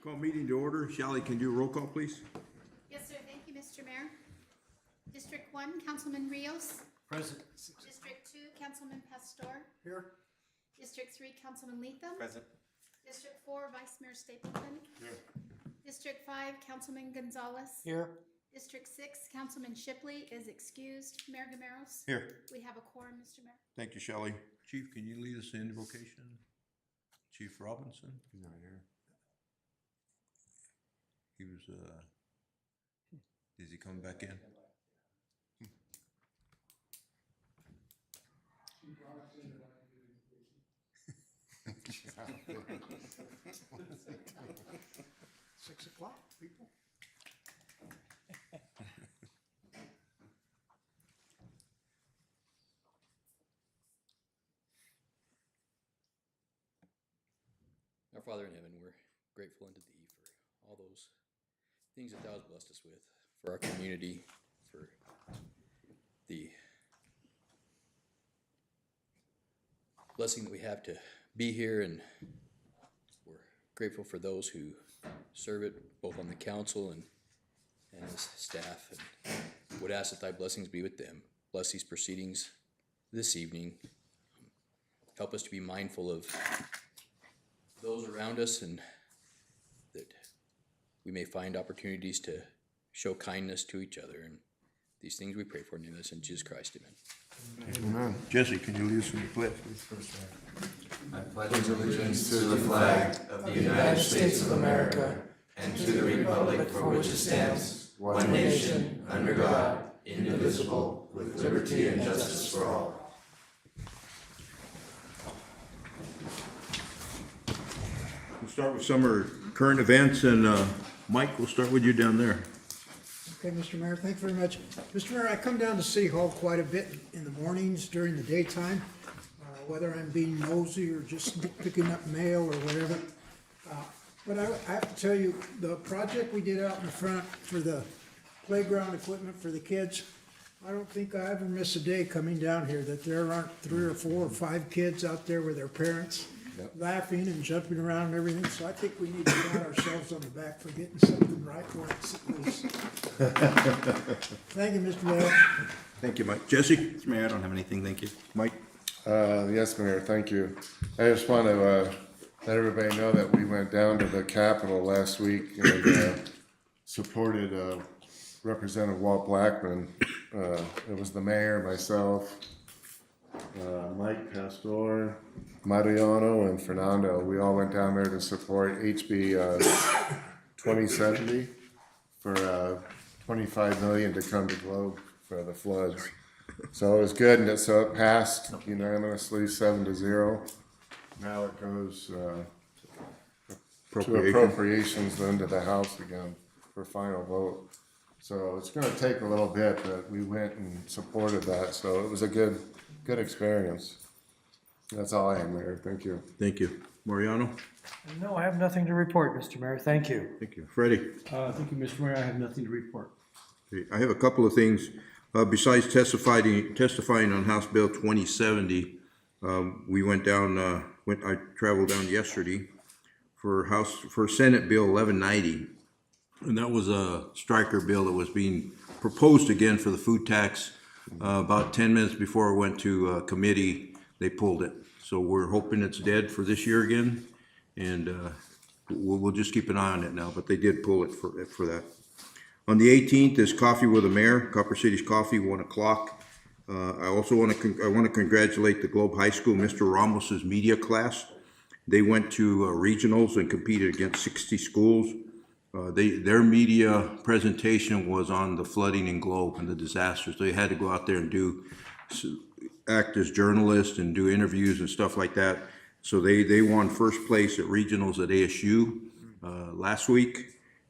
Call meeting to order. Shelley, can you do a roll call, please? Yes, sir. Thank you, Mr. Mayor. District 1, Councilman Rios. Present. District 2, Councilman Pastor. Here. District 3, Councilman Lethem. Present. District 4, Vice Mayor Stapleton. Here. District 5, Councilman Gonzalez. Here. District 6, Councilman Shipley is excused. Mayor Gameros. Here. We have a quorum, Mr. Mayor. Thank you, Shelley. Chief, can you lead us in invocation? Chief Robinson? He's not here. He was, is he coming back in? Six o'clock, people. Our Father in heaven, we're grateful unto thee for all those things that thou hast blessed us with, for our community, for the blessing that we have to be here, and we're grateful for those who serve it, both on the council and as staff, and would ask that thy blessings be with them. Bless these proceedings this evening. Help us to be mindful of those around us, and that we may find opportunities to show kindness to each other. And these things we pray for in this in Jesus Christ, amen. Amen. Jesse, can you lead us in the pledge, please? I pledge allegiance to the flag of the United States of America and to the republic for which it stands, one nation, under God, indivisible, with liberty and justice for all. We'll start with some current events, and Mike, we'll start with you down there. Okay, Mr. Mayor, thank you very much. Mr. Mayor, I come down to City Hall quite a bit in the mornings during the daytime, whether I'm being nosy or just picking up mail or whatever. But I have to tell you, the project we did out in the front for the playground equipment for the kids, I don't think I ever miss a day coming down here that there aren't 3 or 4 or 5 kids out there with their parents laughing and jumping around and everything. So I think we need to pat ourselves on the back for getting something right where it's supposed. Thank you, Mr. Mayor. Thank you, Mike. Jesse? Mr. Mayor, I don't have anything, thank you. Mike? Yes, Mayor, thank you. I just want to let everybody know that we went down to the Capitol last week and supported Representative Walt Blackman. It was the mayor, myself, Mike Pastor, Mariano, and Fernando. We all went down there to support HB 2070 for $25 million to come to Globe for the floods. So it was good, and so it passed unanimously 7-0. Now it goes to appropriations, then to the House again for final vote. So it's going to take a little bit, but we went and supported that. So it was a good experience. That's all I have, Mayor. Thank you. Thank you. Mariano? No, I have nothing to report, Mr. Mayor. Thank you. Thank you. Freddie? Thank you, Mr. Mayor. I have nothing to report. Okay, I have a couple of things. Besides testifying on House Bill 2070, we went down, I traveled down yesterday for Senate Bill 1190. And that was a striker bill that was being proposed again for the food tax. About 10 minutes before it went to committee, they pulled it. So we're hoping it's dead for this year again. And we'll just keep an eye on it now, but they did pull it for that. On the 18th is Coffee with the Mayor, Copper City's Coffee, 1 o'clock. I also want to congratulate the Globe High School, Mr. Ramos's media class. They went to regionals and competed against 60 schools. Their media presentation was on the flooding in Globe and the disasters. They had to go out there and act as journalists and do interviews and stuff like that. So they won first place at regionals at ASU last week.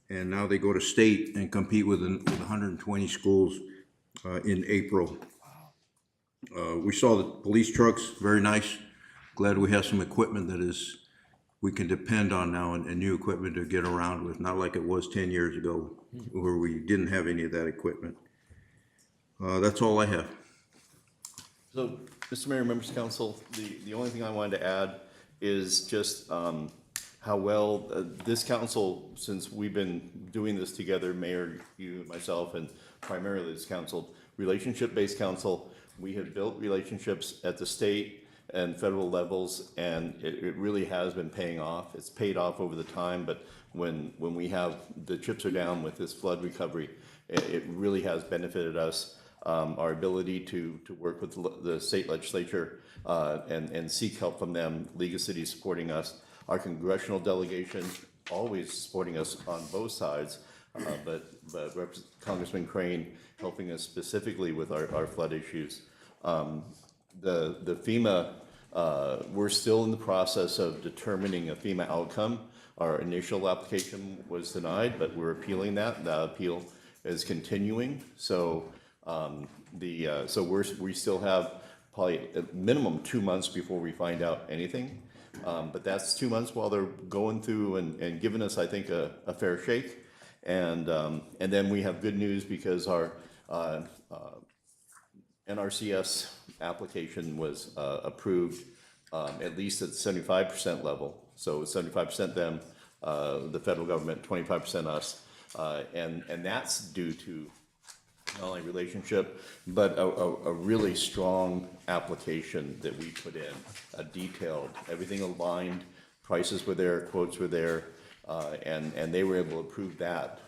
And now they go to state and compete with 120 schools in April. We saw the police trucks, very nice. Glad we have some equipment that we can depend on now, and new equipment to get around with, not like it was 10 years ago where we didn't have any of that equipment. That's all I have. So, Mr. Mayor, members of council, the only thing I wanted to add is just how well this council, since we've been doing this together, Mayor, you, myself, and primarily this council, relationship-based council, we have built relationships at the state and federal levels, and it really has been paying off. It's paid off over the time, but when we have, the chips are down with this flood recovery, it really has benefited us. Our ability to work with the state legislature and seek help from them, League of Cities supporting us, our congressional delegation always supporting us on both sides, but Congressman Crane helping us specifically with our flood issues. The FEMA, we're still in the process of determining a FEMA outcome. Our initial application was denied, but we're appealing that. The appeal is continuing. So we still have probably a minimum 2 months before we find out anything. But that's 2 months while they're going through and giving us, I think, a fair shake. And then we have good news because our NRCS application was approved at least at the 75% level. So 75% them, the federal government, 25% us. And that's due to not only relationship, but a really strong application that we put in, a detailed, everything aligned, prices were there, quotes were there, and they were able to approve that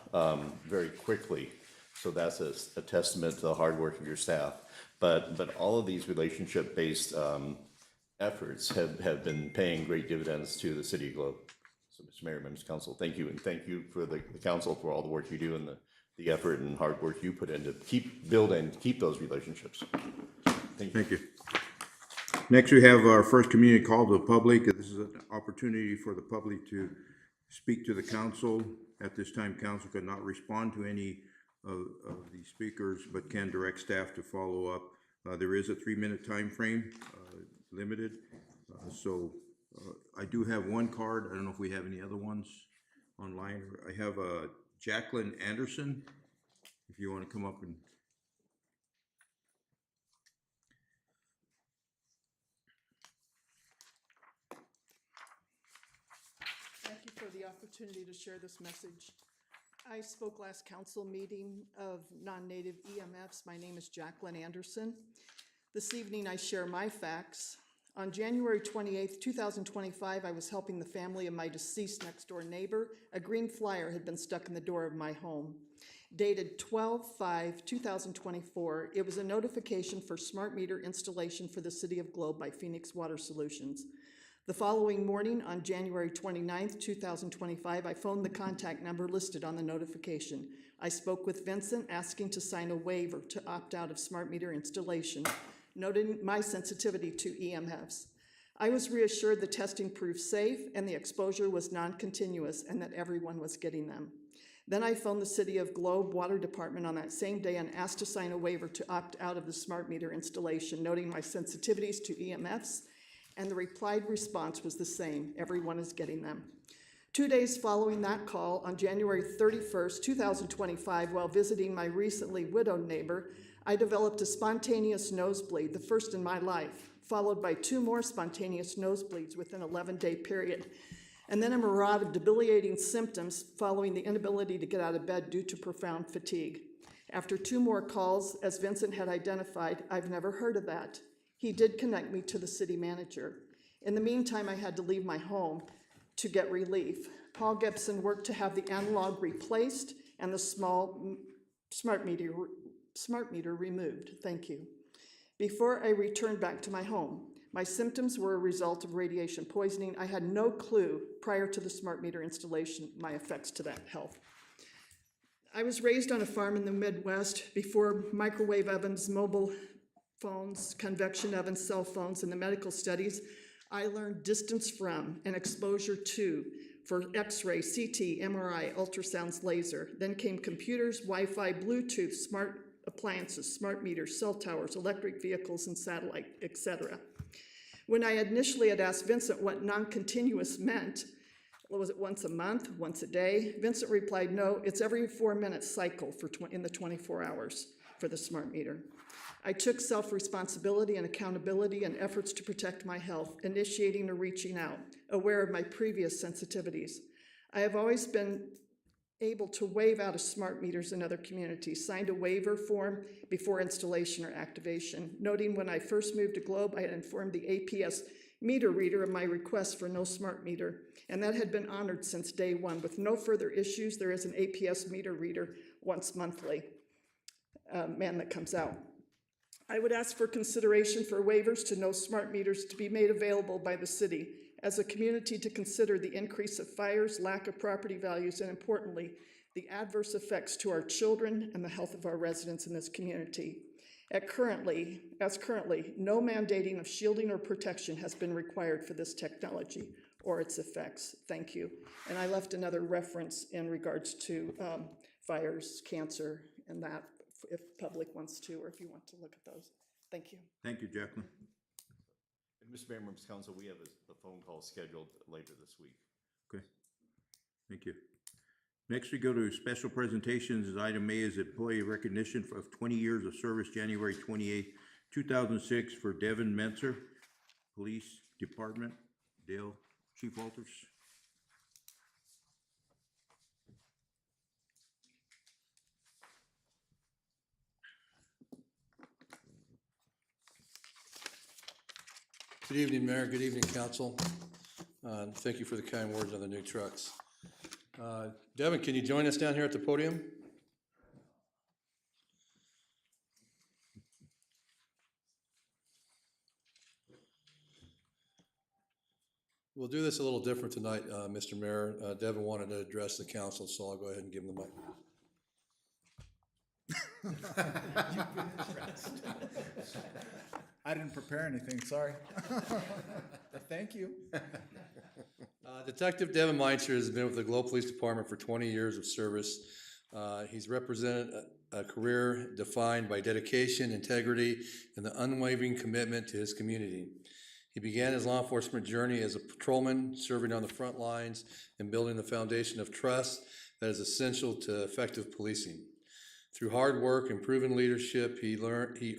very quickly. So that's a testament to the hard work of your staff. But all of these relationship-based efforts have been paying great dividends to the City of Globe. So, Mr. Mayor, members of council, thank you, and thank you for the council for all the work you do and the effort and hard work you put in to keep those relationships. Thank you. Thank you. Next, we have our first community call to the public. This is an opportunity for the public to speak to the council. At this time, council could not respond to any of the speakers, but can direct staff to follow up. There is a 3-minute time frame, limited. I do have one card. I don't know if we have any other ones online. I have Jacqueline Anderson, if you want to come up and. Thank you for the opportunity to share this message. I spoke last council meeting of non-native EMFs. My name is Jacqueline Anderson. This evening I share my facts. On January 28th, 2025, I was helping the family of my deceased next door neighbor. A green flyer had been stuck in the door of my home. Dated 12/5/2024, it was a notification for smart meter installation for the City of Globe by Phoenix Water Solutions. The following morning, on January 29th, 2025, I phoned the contact number listed on the notification. I spoke with Vincent asking to sign a waiver to opt out of smart meter installation, noting my sensitivity to EMFs. I was reassured the testing proved safe and the exposure was non-continuous and that everyone was getting them. Then I phoned the City of Globe Water Department on that same day and asked to sign a waiver to opt out of the smart meter installation, noting my sensitivities to EMFs, and the replied response was the same: everyone is getting them. 2 days following that call, on January 31st, 2025, while visiting my recently widowed neighbor, I developed a spontaneous nosebleed, the first in my life, followed by 2 more spontaneous nosebleeds within an 11-day period, and then a mirage of debilitating symptoms following the inability to get out of bed due to profound fatigue. After 2 more calls, as Vincent had identified, I've never heard of that. He did connect me to the city manager. In the meantime, I had to leave my home to get relief. Paul Gibson worked to have the analog replaced and the small smart meter removed. Thank you. Before I returned back to my home, my symptoms were a result of radiation poisoning. I had no clue prior to the smart meter installation my effects to that health. I was raised on a farm in the Midwest before microwave ovens, mobile phones, convection ovens, cell phones, and the medical studies. I learned distance from and exposure to for X-ray, CT, MRI, ultrasounds, laser. Then came computers, Wi-Fi, Bluetooth, smart appliances, smart meters, cell towers, electric vehicles, and satellite, etc. When I initially had asked Vincent what non-continuous meant, was it once a month, once a day? Vincent replied, no, it's every 4-minute cycle in the 24 hours for the smart meter. I took self-responsibility and accountability in efforts to protect my health, initiating or reaching out, aware of my previous sensitivities. I have always been able to waive out of smart meters in other communities, signed a waiver form before installation or activation, noting when I first moved to Globe, I had informed the APS meter reader of my request for no smart meter, and that had been honored since day one. With no further issues, there is an APS meter reader once monthly, man that comes out. I would ask for consideration for waivers to no smart meters to be made available by the city as a community to consider the increase of fires, lack of property values, and importantly, the adverse effects to our children and the health of our residents in this community. As currently, no mandating of shielding or protection has been required for this technology or its effects. Thank you. And I left another reference in regards to fires, cancer, and that, if public wants to, or if you want to look at those. Thank you. Thank you, Jacqueline. And Mr. Mayor, members of council, we have a phone call scheduled later this week. Okay, thank you. Next, we go to special presentations. Item A is employee recognition of 20 years of service, January 28, 2006, for Devin Mentzer, Police Department. Dale, Chief Walters. Good evening, Mayor. Good evening, Council. Thank you for the kind words on the new trucks. Devin, can you join us down here at the podium? We'll do this a little different tonight, Mr. Mayor. Devin wanted to address the council, so I'll go ahead and give him the mic. I didn't prepare anything, sorry. Thank you. Detective Devin Meintzer has been with the Globe Police Department for 20 years of service. He's represented a career defined by dedication, integrity, and the unwavering commitment to his community. He began his law enforcement journey as a patrolman, serving on the front lines and building the foundation of trust that is essential to effective policing. Through hard work and proven leadership, he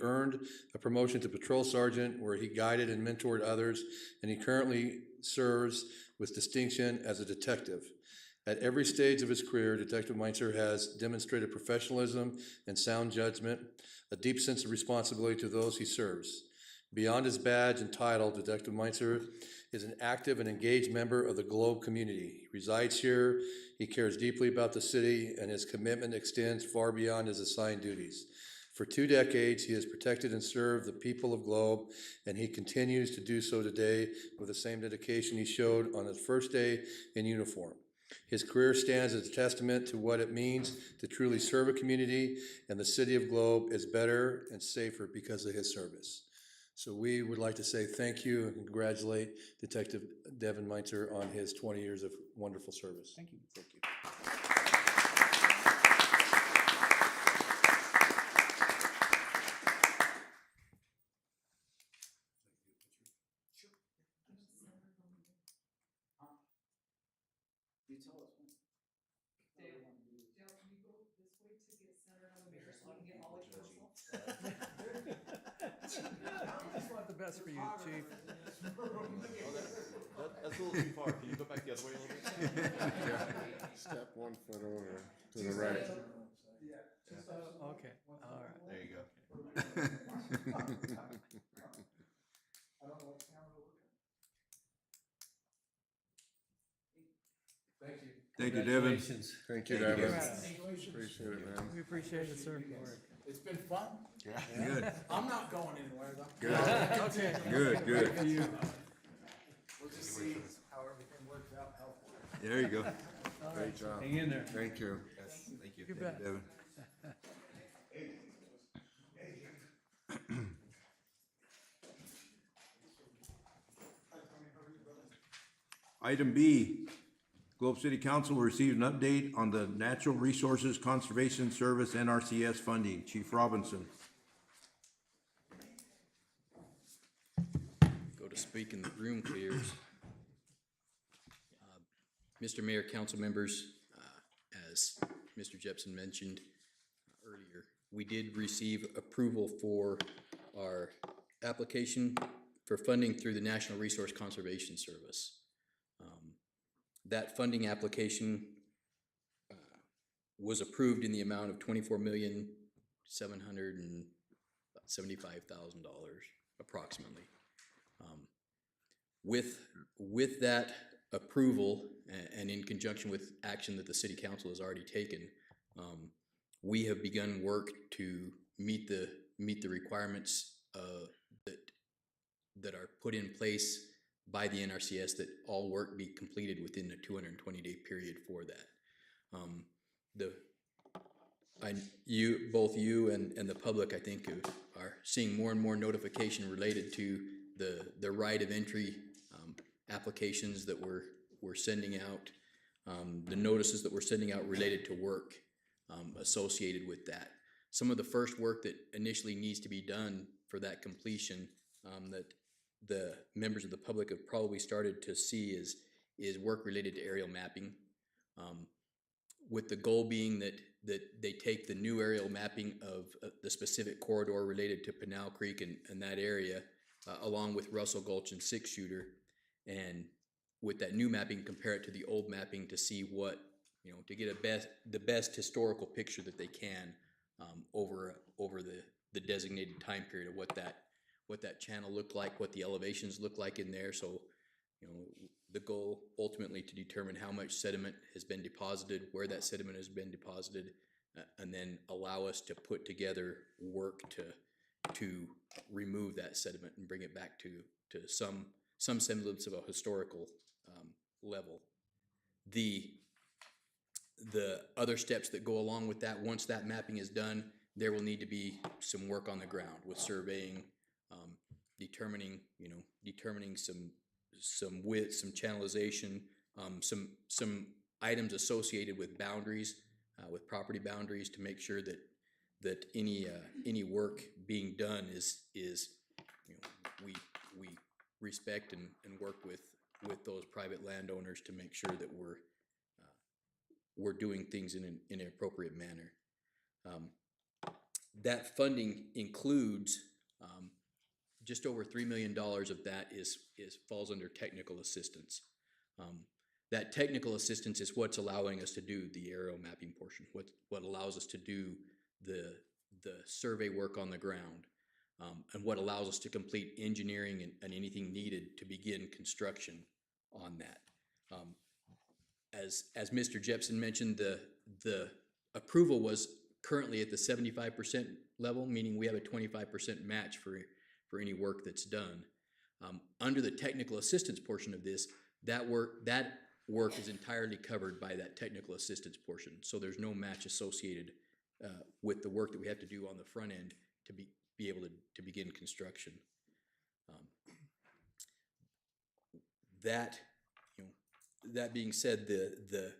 earned a promotion to patrol sergeant, where he guided and mentored others, and he currently serves with distinction as a detective. At every stage of his career, Detective Meintzer has demonstrated professionalism and sound judgment, a deep sense of responsibility to those he serves. Beyond his badge and title, Detective Meintzer is an active and engaged member of the Globe community. He resides here, he cares deeply about the city, and his commitment extends far beyond his assigned duties. For 2 decades, he has protected and served the people of Globe, and he continues to do so today with the same dedication he showed on his first day in uniform. His career stands as a testament to what it means to truly serve a community, and the city of Globe is better and safer because of his service. So we would like to say thank you and congratulate Detective Devin Meintzer on his 20 years of wonderful service. Thank you. Thank you. Best for you, Chief. That's a little too far. Can you go back the other way a little bit? Step 1 foot over to the right. Okay, all right. There you go. Thank you, Devin. Thank you, Devin. Appreciate it, man. We appreciate it, sir. It's been fun. Good, I'm not going anywhere, though. Okay. good, good. We'll just see how everything works out health-wise. There you go. Great job. Hang in there. Thank you. Thank you. You bet. Devin. Item B, Globe City Council received an update on the Natural Resources Conservation Service NRCS funding. Chief Robinson. Go to speak and the room clears. Mr. Mayor, council members, as Mr. Jepson mentioned earlier, we did receive approval for our application for funding through the National Resource Conservation Service. That funding application was approved in the amount of $24,775,000 approximately. With that approval and in conjunction with action that the city council has already taken, we have begun work to meet the requirements that are put in place by the NRCS, that all work be completed within the 220-day period for that. Both you and the public, I think, are seeing more and more notification related to the right of entry applications that we're sending out, the notices that we're sending out related to work associated with that. Some of the first work that initially needs to be done for that completion that the members of the public have probably started to see is work related to aerial mapping, with the goal being that they take the new aerial mapping of the specific corridor related to Pinal Creek and that area, along with Russell Gulch and Six Shooter, and with that new mapping compare it to the old mapping to see what, to get the best historical picture that they can over the designated time period of what that channel looked like, what the elevations look like in there. So, the goal ultimately to determine how much sediment has been deposited, where that sediment has been deposited, and then allow us to put together work to remove that sediment and bring it back to some semblance of a historical level. The other steps that go along with that, once that mapping is done, there will need to be some work on the ground with surveying, determining some width, some channelization, some items associated with boundaries, with property boundaries, to make sure that any work being done is we respect and work with those private landowners to make sure that we're doing things in an appropriate manner. That funding includes just over $3 million of that falls under technical assistance. That technical assistance is what's allowing us to do the aerial mapping portion, what allows us to do the survey work on the ground, and what allows us to complete engineering and anything needed to begin construction on that. As Mr. Jepson mentioned, the approval was currently at the 75% level, meaning we have a 25% match for any work that's done. Under the technical assistance portion of this, that work is entirely covered by that technical assistance portion. So there's no match associated with the work that we have to do on the front end to be able to begin construction. That being said, the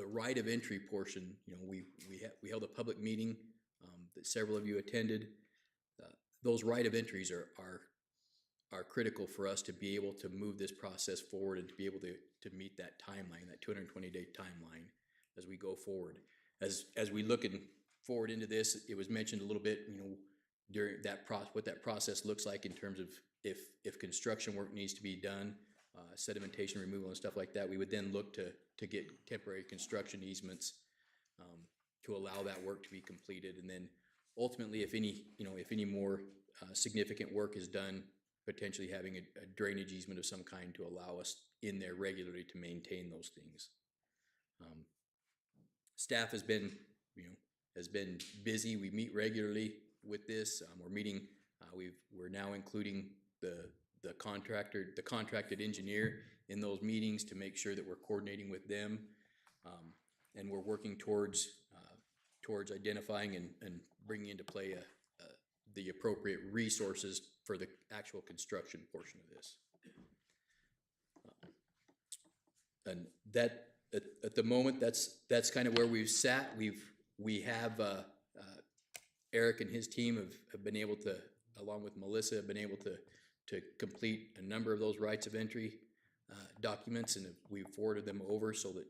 right of entry portion, we held a public meeting that several of you attended. Those right of entries are critical for us to be able to move this process forward and to be able to meet that timeline, that 220-day timeline as we go forward. As we look forward into this, it was mentioned a little bit, during that what that process looks like in terms of if construction work needs to be done, sedimentation removal and stuff like that. We would then look to get temporary construction easements to allow that work to be completed, and then ultimately, if any more significant work is done, potentially having a drainage easement of some kind to allow us in there regularly to maintain those things. Staff has been busy. We meet regularly with this. We're meeting. We're now including the contracted engineer in those meetings to make sure that we're coordinating with them, and we're working towards identifying and bringing into play the appropriate resources for the actual construction portion of this. And that at the moment, that's kind of where we've sat. We have Eric and his team have been able to, along with Melissa, have been able to complete a number of those rights of entry documents, and we've forwarded them over so that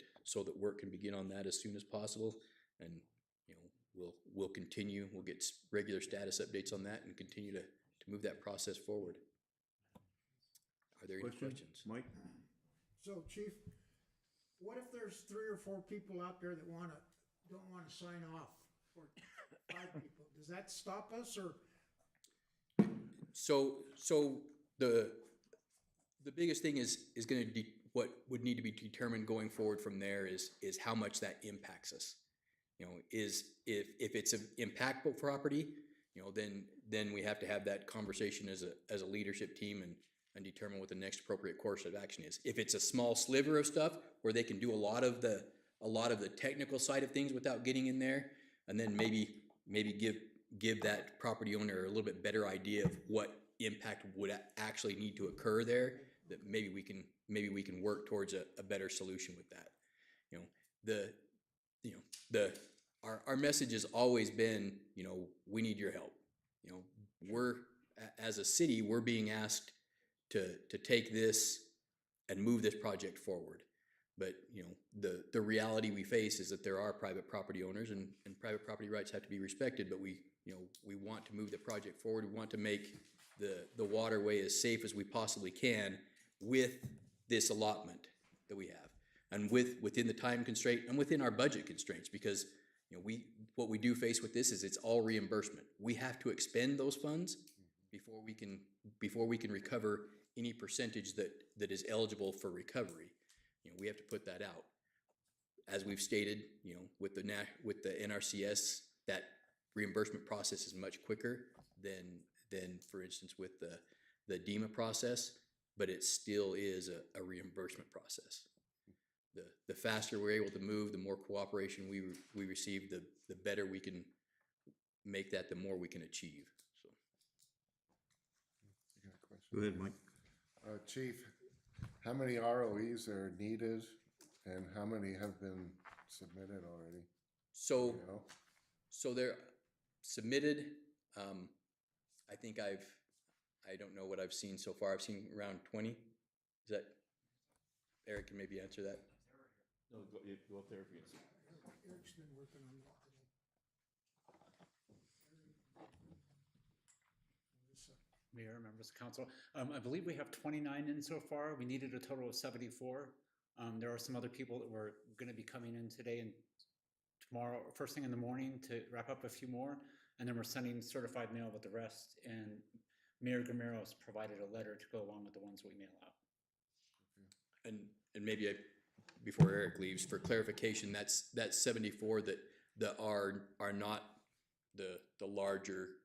work can begin on that as soon as possible. And we'll continue, we'll get regular status updates on that and continue to move that process forward. Are there any questions? Mike? So Chief, what if there's 3 or 4 people out there that don't wanna sign off, or 5 people? Does that stop us, or? So the biggest thing is gonna what would need to be determined going forward from there is how much that impacts us. You know, if it's an impactful property, you know, then we have to have that conversation as a leadership team and determine what the next appropriate course of action is. If it's a small sliver of stuff where they can do a lot of the technical side of things without getting in there, and then maybe give that property owner a little bit better idea of what impact would actually need to occur there, that maybe we can work towards a better solution with that. You know, our message has always been, you know, we need your help. You know, as a city, we're being asked to take this and move this project forward. But, you know, the reality we face is that there are private property owners, and private property rights have to be respected, but we want to move the project forward. We want to make the waterway as safe as we possibly can with this allotment that we have, and within the time constraint and within our budget constraints, because, you know, what we do face with this is it's all reimbursement. We have to expend those funds before we can recover any percentage that is eligible for recovery. You know, we have to put that out. As we've stated, you know, with the NRCS, that reimbursement process is much quicker than for instance with the DEMA process, but it still is a reimbursement process. The faster we're able to move, the more cooperation we receive, the better we can make that, the more we can achieve. So. You got a question? Go ahead, Mike. Chief, how many ROEs are needed and how many have been submitted already? So, You know? so they're submitted. I think I don't know what I've seen so far. I've seen around 20. Is that, Eric can maybe answer that? No, go up there if you can see. Eric's been working on that today. Mayor, members of council, I believe we have 29 in so far. We needed a total of 74. There are some other people that were going to be coming in today and tomorrow, first thing in the morning, to wrap up a few more. And then we're sending certified mail with the rest. And Mayor Gameros provided a letter to go along with the ones we mail out. And maybe before Eric leaves, for clarification, that's 74 that are not the larger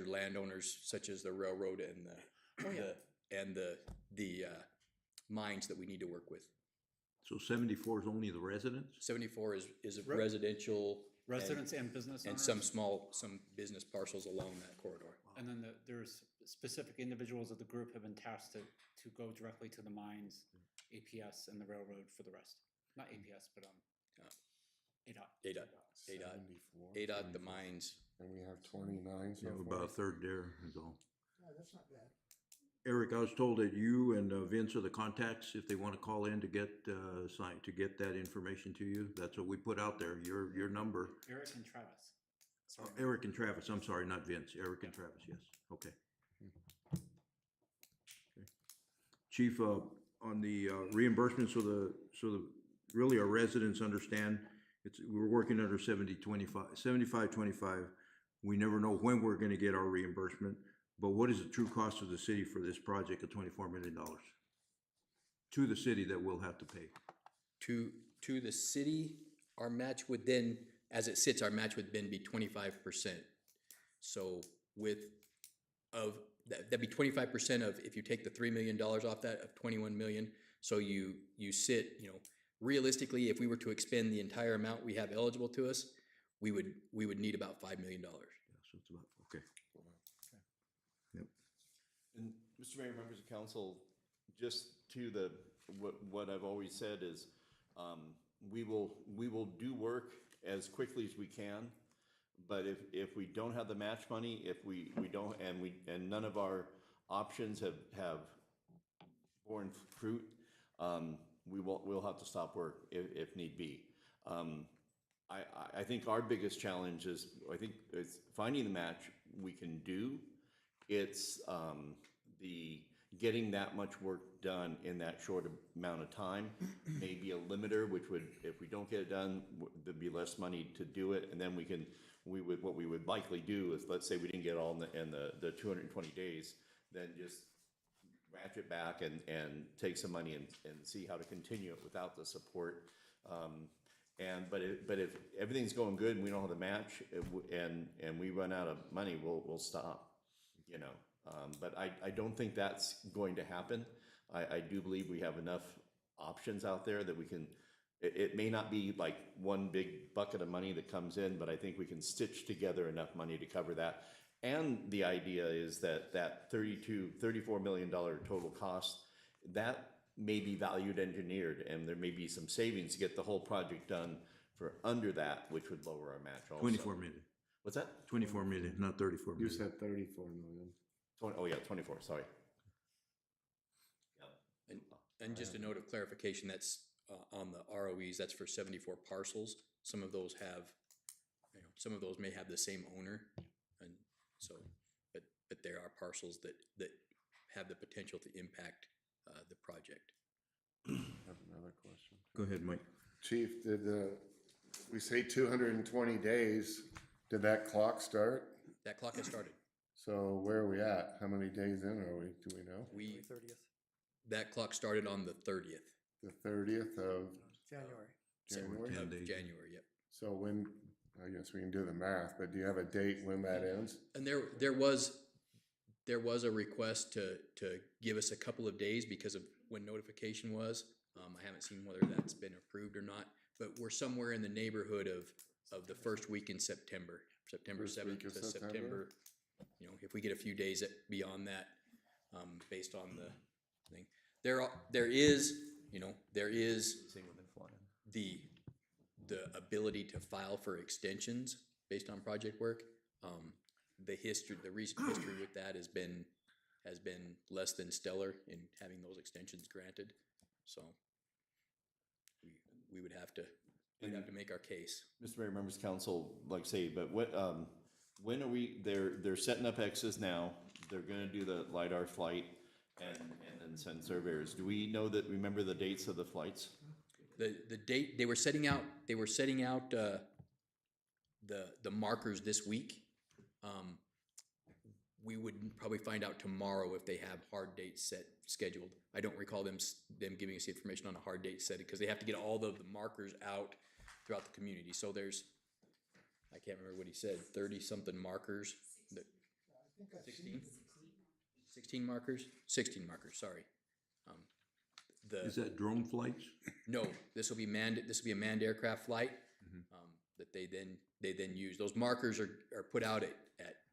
landowners, such as the railroad and the mines that we need to work with. So 74 is only the residents? 74 is residential. Residents and business owners. And some business parcels along that corridor. And then there's specific individuals of the group have been tasked to go directly to the mines, APS, and the railroad for the rest. Not APS, but ADOT. ADOT, the mines. And we have 29 so Yeah, far. about a third there is all. Yeah, that's not bad. Eric, I was told that you and Vince are the contacts if they want to call in to get that information to you. That's what we put out there, your number. Eric and Travis. Sorry. Eric and Travis, I'm sorry, not Vince, Eric and Travis, yes, okay. Okay. Chief, on the reimbursement, really our residents understand, we're working under 75-25. We never know when we're gonna get our reimbursement, but what is the true cost of the city for this project of $24 million? To the city that we'll have to pay. To the city, our match would then, as it sits, our match would then be 25%. So that'd be 25% of, if you take the $3 million off that, of 21 million. So you sit, you know, realistically, if we were to expend the entire amount we have eligible to us, we would need about $5 million. Yeah, so it's about, okay. Yep. And Mr. Mayor, members of council, just to what I've always said is, we will do work as quickly as we can, but if we don't have the match money, if we don't, and none of our options have borne fruit, we'll have to stop work if need be. I think our biggest challenge is, I think it's finding the match we can do. It's, the getting that much work done in that short amount of time may be a limiter, which would, if we don't get it done, there'd be less money to do it, and then what we would likely do is, let's say we didn't get all in the 220 days, then just ratchet back and take some money and see how to continue it without the support. But if everything's going good and we don't have the match, and we run out of money, we'll stop, you know. But I don't think that's going to happen. I do believe we have enough options out there that we can, it may not be like one big bucket of money that comes in, but I think we can stitch together enough money to cover that. And the idea is that $34 million total cost, that may be valued engineered, and there may be some savings to get the whole project done for under that, which would lower our match also. 24 million. What's that? 24 million, not 34 You million. said 34 million. 24, sorry. And just a note of clarification, that's on the ROEs, that's for 74 parcels. Some of those have, some of those may have the same owner, and so, but there are parcels that have the potential to impact the project. I have another question. Go ahead, Mike. Chief, we say 220 days, did that clock start? That clock has started. So where are we at? How many days in are we? Do we know? 30th That clock started on the 30th. The 30th of January. January? 10 days. January, yep. So when, I guess we can do the math, but do you have a date when that ends? And there was a request to give us a couple of days because of when notification was. I haven't seen whether that's been approved or not, but we're somewhere in the neighborhood of the first week in September, September First 7th week to of September? September. If we get a few days beyond that, based on the thing, there is the ability to file for extensions based on project work. The recent history with that has been less than stellar in having those extensions granted. So we would have to make our case. Mr. Mayor, members of council, like say, but when are we, they're setting up X's now, they're gonna do the LiDAR flight and then send surveyors. Do we know remember the dates of the flights? The date, they were setting out the markers this week. We would probably find out tomorrow if they have hard dates scheduled. I don't recall them giving us the information on a hard date set, because they have to get all of the markers out throughout the community. So there's, I can't remember what he said, 30-something markers. 16 markers? 16 markers, sorry. Is that drone flights? No, this will be a manned aircraft flight that they then use. Those markers are put out at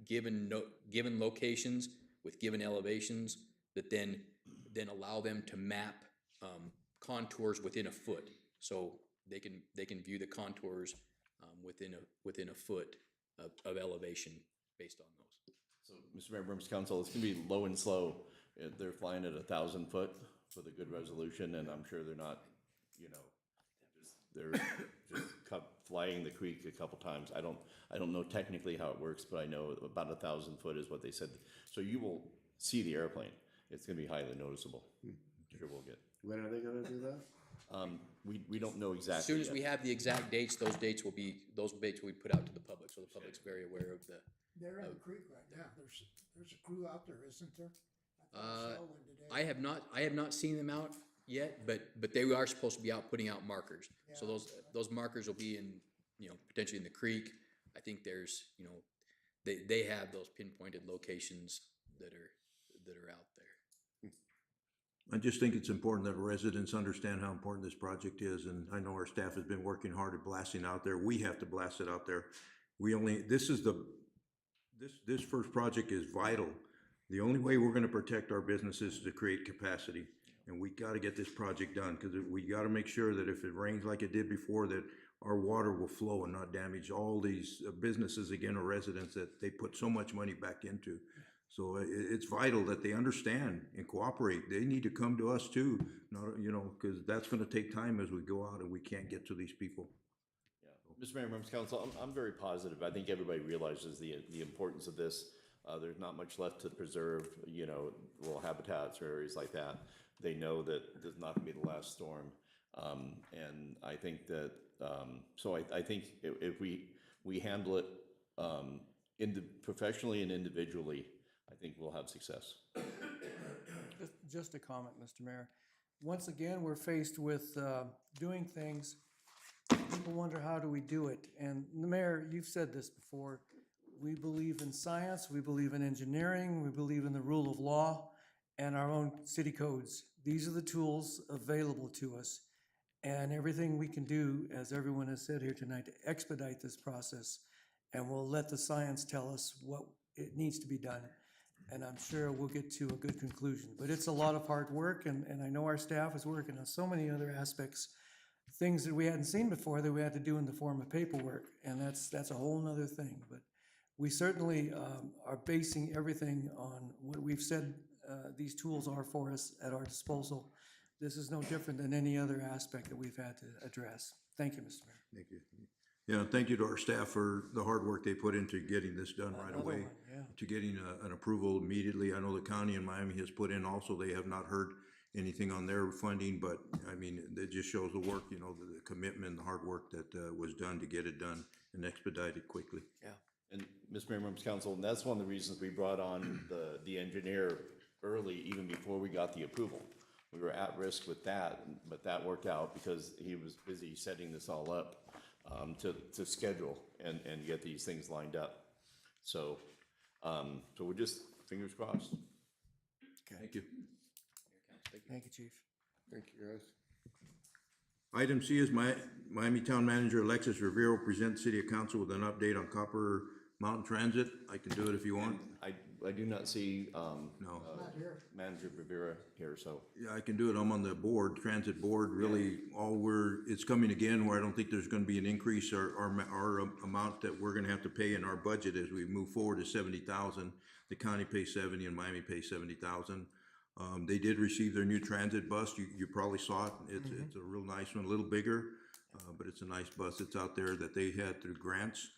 given locations with given elevations that then allow them to map contours within a foot. So they can view the contours within a foot of elevation based on those. So, Mr. Mayor, members of council, it's gonna be low and slow. They're flying at 1,000 foot with a good resolution, and I'm sure they're not, they're just flying the creek a couple times. I don't know technically how it works, but I know about 1,000 foot is what they said. So you will see the airplane. It's gonna be highly noticeable. Sure we'll get. When are they gonna do that? We don't know exactly. As soon as yet. we have the exact dates, those dates will be put out to the public, so the public's very aware of the. They're in the creek right now. There's a crew out there, isn't there? I thought I saw one today. I have not seen them out yet, but they are supposed to be out putting out markers. So those markers will be in, potentially in the creek. I think there's, they have those pinpointed locations that are out there. I just think it's important that residents understand how important this project is, and I know our staff has been working hard at blasting out there. We have to blast it out there. This first project is vital. The only way we're gonna protect our businesses is to create capacity. And we gotta get this project done, because we gotta make sure that if it rains like it did before, that our water will flow and not damage all these businesses again, or residents that they put so much money back into. So it's vital that they understand and cooperate. They need to come to us too, not, because that's gonna take time as we go out and we can't get to these people. Yeah. Mr. Mayor, members of council, I'm very positive. I think everybody realizes the importance of this. There's not much left to preserve, you know, rural habitats or areas like that. They know that this is not gonna be the last storm. And I think that, so I think if we handle it, professionally and individually, I think we'll have success. Just a comment, Mr. Mayor. Once again, we're faced with doing things. People wonder, how do we do it? And the mayor, you've said this before. We believe in science, we believe in engineering, we believe in the rule of law and our own city codes. These are the tools available to us. And everything we can do, as everyone has said here tonight, to expedite this process. And we'll let the science tell us what it needs to be done. And I'm sure we'll get to a good conclusion. But it's a lot of hard work, and I know our staff is working on so many other aspects, things that we hadn't seen before that we had to do in the form of paperwork, and that's a whole nother thing. But we certainly are basing everything on what we've said these tools are for us at our disposal. This is no different than any other aspect that we've had to address. Thank you, Mr. Mayor. Thank you. Yeah, thank you to our staff for the hard work they put into getting this done right Another away, one, yeah. to getting an approval immediately. I know the county in Miami has put in also, they have not heard anything on their funding, but I mean, it just shows the work, you know, the commitment and the hard work that was done to get it done and expedited quickly. Yeah. And Mr. Mayor, members of council, and that's one of the reasons we brought on the engineer early, even before we got the approval. We were at risk with that, but that worked out because he was busy setting this all up to schedule and get these things lined up. So, so we're just fingers crossed. Thank you. Thank you, Chief. Thank you, guys. Item C is Miami Town Manager Alexis Rivera present City Council with an update on Copper Mountain Transit. I can do it if you want. I do not see, No. Manager Rivera here, so. Yeah, I can do it. I'm on the board, transit board, really, it's coming again where I don't think there's gonna be an increase. Our amount that we're gonna have to pay in our budget as we move forward is 70,000. The county pays 70 and Miami pays 70,000. They did receive their new transit bus. You probably saw it. It's a real nice one, a little bigger, but it's a nice bus. It's out there that they had through grants.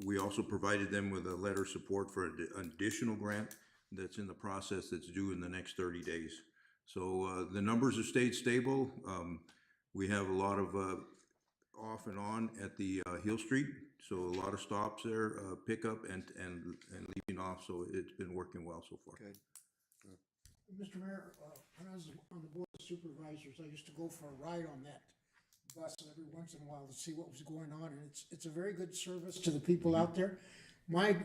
We also provided them with a letter of support for an additional grant that's in the process that's due in the next 30 days. So the numbers have stayed stable. We have a lot of off and on at the Hill Street, so a lot of stops there, pickup and leaving off, so it's been working well so far. Good. Mr. Mayor, when I was on the Board of Supervisors, I used to go for a ride on that bus every once in a while to see what was going on, and it's a very good service to the people out there. My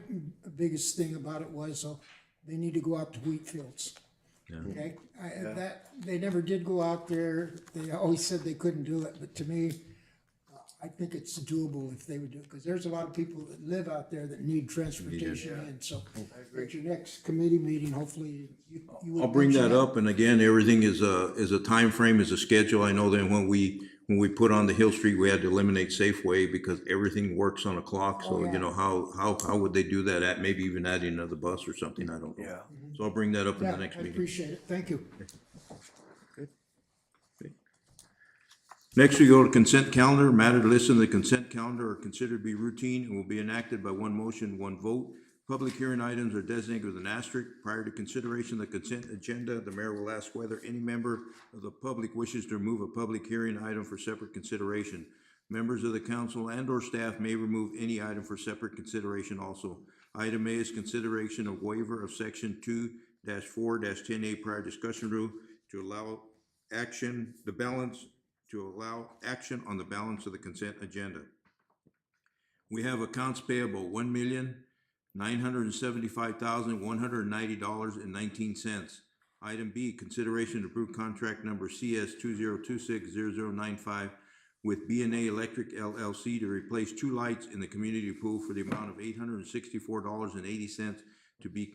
biggest thing about it was, they need to go out to wheat fields. Okay, they never did go out there. They always said they couldn't do it, but to me, I think it's doable if they would do it, because there's a lot of people that live out there that need transportation in, so at your next committee meeting, hopefully you will. I'll bring mention that up, and again, everything is a time frame, is a schedule. I know that when we put on the Hill Street, we had to eliminate Safeway because everything works on a clock, so you know, how would they do that at, maybe even adding another bus or something, I don't know. Yeah. So I'll bring that up in Yeah, the next I meeting. appreciate it, thank you. Next, we go to consent calendar. Matter listed in the consent calendar are considered to be routine and will be enacted by one motion, one vote. Public hearing items are designated with an asterisk. Prior to consideration of the consent agenda, the mayor will ask whether any member of the public wishes to remove a public hearing item for separate consideration. Members of the council and or staff may remove any item for separate consideration also. Item A is consideration of waiver of section 2-4-10A prior discussion rule to allow action on the balance of the consent agenda. We have accounts payable $1,975,190.19. Item B, consideration to approve contract number CS 20260095 with B&A Electric LLC to replace two lights in the community pool for the amount of $864.80 to be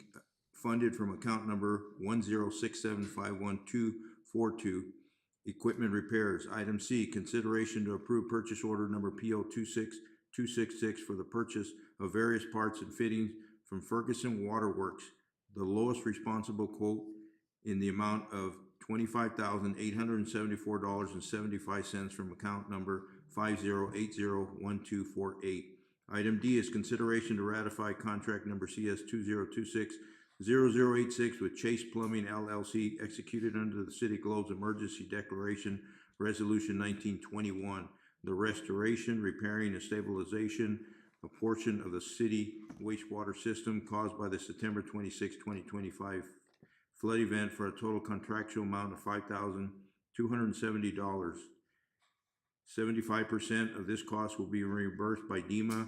funded from account number 106751242. Equipment repairs. Item C, consideration to approve purchase order number PO 26266 for the purchase of various parts and fittings from Ferguson Waterworks. The lowest responsible quote in the amount of $25,874.75 from account number 50801248. Item D is consideration to ratify contract number CS 2026-0086 with Chase Plumbing LLC, executed under the City of Globe's Emergency Declaration Resolution 1921, the restoration, repairing, and stabilization of portion of the city wastewater system caused by the September 26, 2025 flood event for a total contractual amount of $5,270. 75% of this cost will be reimbursed by DEMA,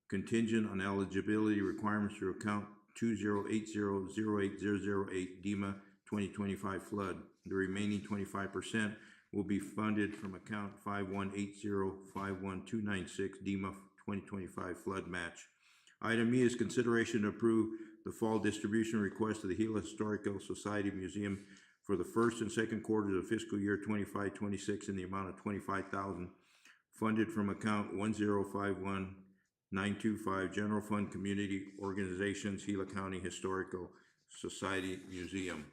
contingent on eligibility requirements through account 20800808 DEMA 2025 flood. The remaining 25% will be funded from account 518051296 DEMA 2025 flood match. Item E is consideration to approve the fall distribution request of the Gila Historical Society Museum for the first and second quarters of fiscal year 25-26 in the amount of $25,000, funded from account 1051925 General Fund Community Organizations, Gila County Historical Society Museum.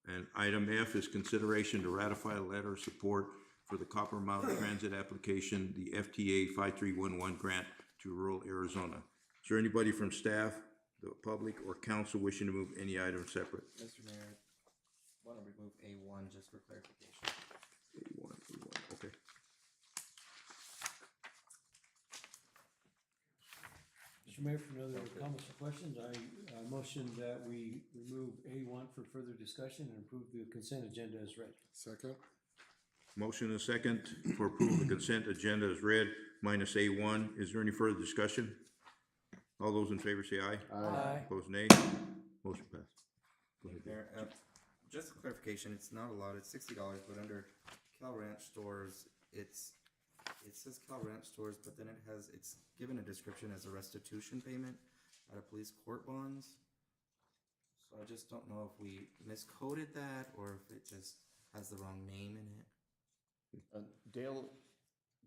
And item F is consideration to ratify a letter of support for the Copper Mountain Transit application, the FTA 5311 grant to rural Arizona. Is there anybody from staff, the public, or council wishing to move any item separate? Mr. Mayor, want to remove A1 just for clarification. A1, okay. Mr. Mayor, for another comments or questions, I motion that we remove A1 for further discussion and approve the consent agenda as read. Second? Motion and second for approval of the consent agenda is read, minus A1. Is there any further discussion? All those in favor say aye. Aye. Opposed, nay. Motion passed. Go ahead, Dave. Mayor, just a clarification, it's not a lot, it's $60, but under Cal Ranch stores, it says Cal Ranch stores, but then it's given a description as a restitution payment out of police court bonds. So I just don't know if we miscoded that or if it just has the wrong name in it. Dale,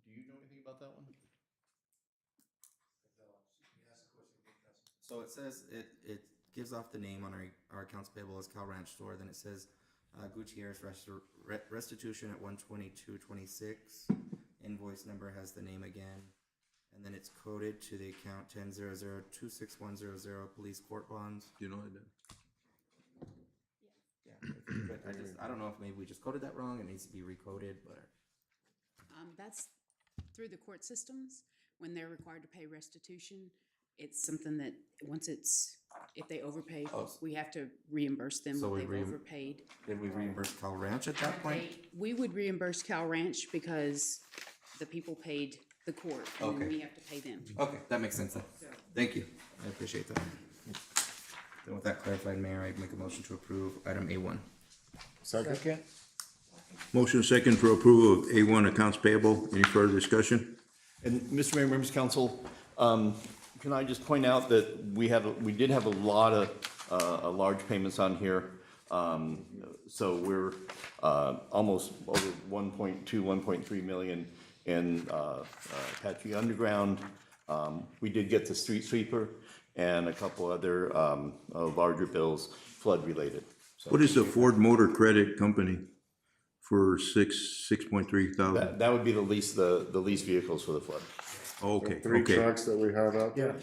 do you know anything about that one? So it says, it gives off the name on our accounts payable as Cal Ranch store, then it says Gutierrez Restitution at 12226. Invoice number has the name again, and then it's coded to the account 1000261100 police court bonds. Do you know it? Yeah, but I don't know if maybe we just coded that wrong, it needs to be recoded, but. That's through the court systems, when they're required to pay restitution. It's something that, if they overpay, we have to reimburse them So what we they've overpaid. Did we reimburse Cal Ranch at that point? We would reimburse Cal Ranch because the people paid the court, and then Okay. we have to pay them. Okay, that makes sense then. Thank you, I appreciate that. Then with that clarified, Mayor, I make a motion to approve item A1. Second? Motion second for approval of A1 accounts payable. Any further discussion? And Mr. Mayor, members of council, can I just point out that we did have a lot of, large payments on here. So we're, almost over 1.2, 1.3 million in, Apache Underground. We did get the street sweeper and a couple other, larger bills, flood related. So What is the Ford Motor Credit Company for 6.3 thousand? that would be the lease vehicles for the flood. Okay, Three okay. trucks that we have out there?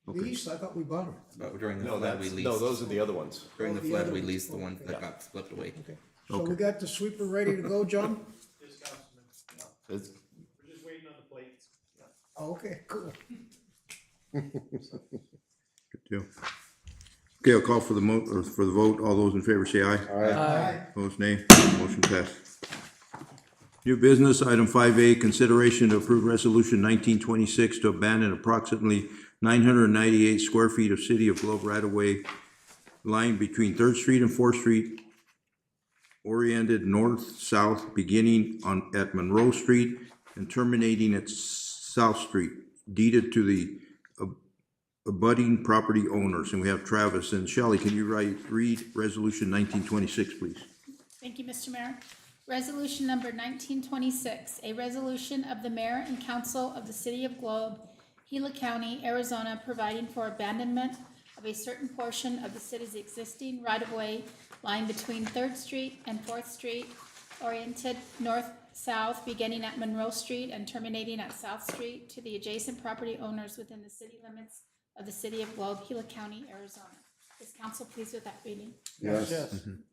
Lease, I thought we bought them. But during the No, flood, we that's, leased. no, those are the other ones. During the Oh, the flood, other we ones. leased the ones that Okay. got flipped away. Okay, so we got the sweeper ready to go, John? It's- Oh, okay, cool. Good deal. Okay, I'll call for the vote. All those in favor say aye. Aye. Opposed, nay. Motion passed. New business, item 5A, consideration to approve resolution 1926 to abandon approximately 998 square feet of City of Globe right-of-way lying between 3rd Street and 4th Street, oriented north-south, beginning at Monroe Street and terminating at South Street, deeded to the abutting property owners. And we have Travis and Shelley. Can you read resolution 1926, please? Thank you, Mr. Mayor. Resolution number 1926, a resolution of the Mayor and Council of the City of Globe, Gila County, Arizona, providing for abandonment of a certain portion of the city's existing right-of-way lying between 3rd Street and 4th Street, oriented north south beginning at Monroe Street and terminating at South Street to the adjacent property owners within the city limits of the city of Globe, Gila County, Arizona. Is council pleased with that reading? Yes. And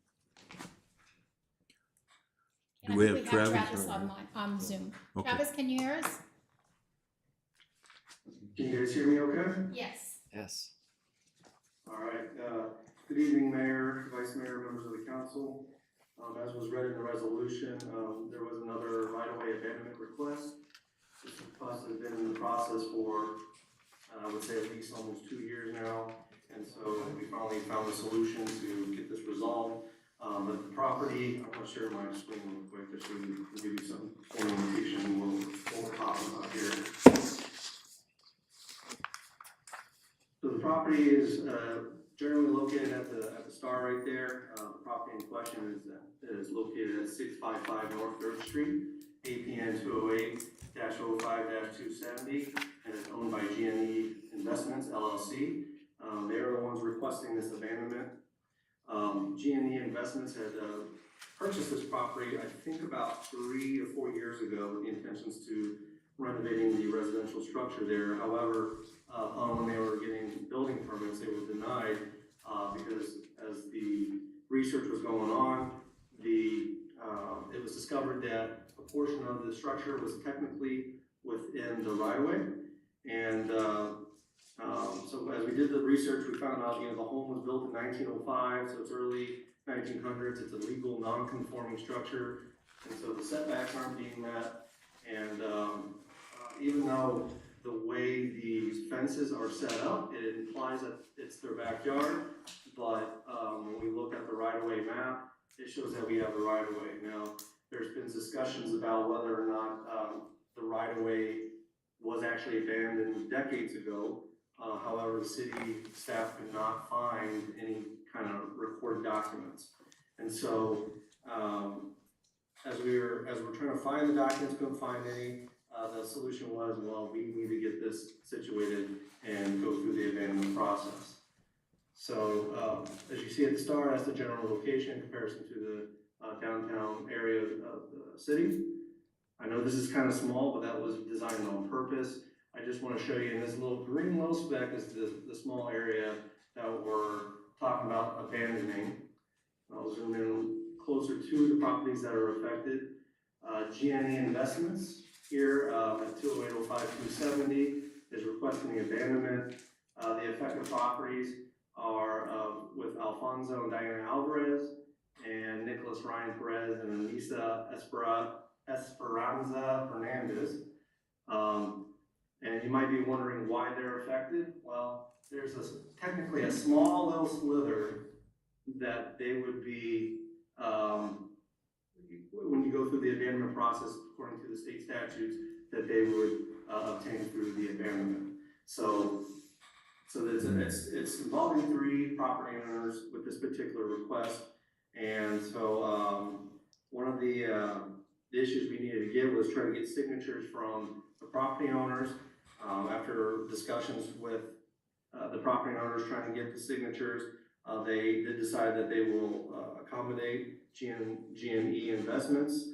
Do we I think have Travis Travis or- online, on Zoom. Okay. Travis, can you hear us? Can you guys hear me okay? Yes. Yes. All right, good evening, Mayor, Vice Mayor, members of the council. As was read in the resolution, there was another right-of-way abandonment request. This request has been in the process for, I would say at least almost 2 years now. And so we finally found a solution to get this resolved. But the property, I'm gonna share my screen real quick, just so we can give you some orientation what we're talking about here. So the property is generally located at the star right there. The property in question is located at 655 North 3rd Street, APN 208-05-270, and is owned by GNE Investments LLC. They are the ones requesting this abandonment. GNE Investments had purchased this property, I think about 3 or 4 years ago, with the intentions to renovating the residential structure there. However, when they were getting building permits, they were denied because as the research was going on, it was discovered that a portion of the structure was technically within the right-of-way. And so as we did the research, we found out, the home was built in 1905, so it's early 1900s. It's a legal, non-conforming structure, and so the setbacks aren't being met. And even though the way these fences are set up, it implies that it's their backyard, but when we look at the right-of-way map, it shows that we have the right-of-way. Now, there's been discussions about whether or not the right-of-way was actually abandoned decades ago. However, the city staff could not find any kind of recorded documents. And so, as we're trying to find the documents, couldn't find any. The solution was, well, we need to get this situated and go through the abandonment process. So, as you see at the star, that's the general location in comparison to the downtown area of the city. I know this is kind of small, but that was designed on purpose. I just want to show you in this little green low speck is the small area that we're talking about abandoning. I'll zoom in closer to the properties that are affected. GNE Investments here at 208-05-270 is requesting the abandonment. The affected properties are with Alfonso and Diana Alvarez and Nicholas Ryan Perez and Anissa Esperanza Hernandez. And you might be wondering why they're affected. Well, there's technically a small little slither that they would be, when you go through the abandonment process, according to the state statutes, that they would obtain through the abandonment. So it's involving 3 property owners with this particular request. And so one of the issues we needed to get was try to get signatures from the property owners. After discussions with the property owners trying to get the signatures, they did decide that they will accommodate GNE Investments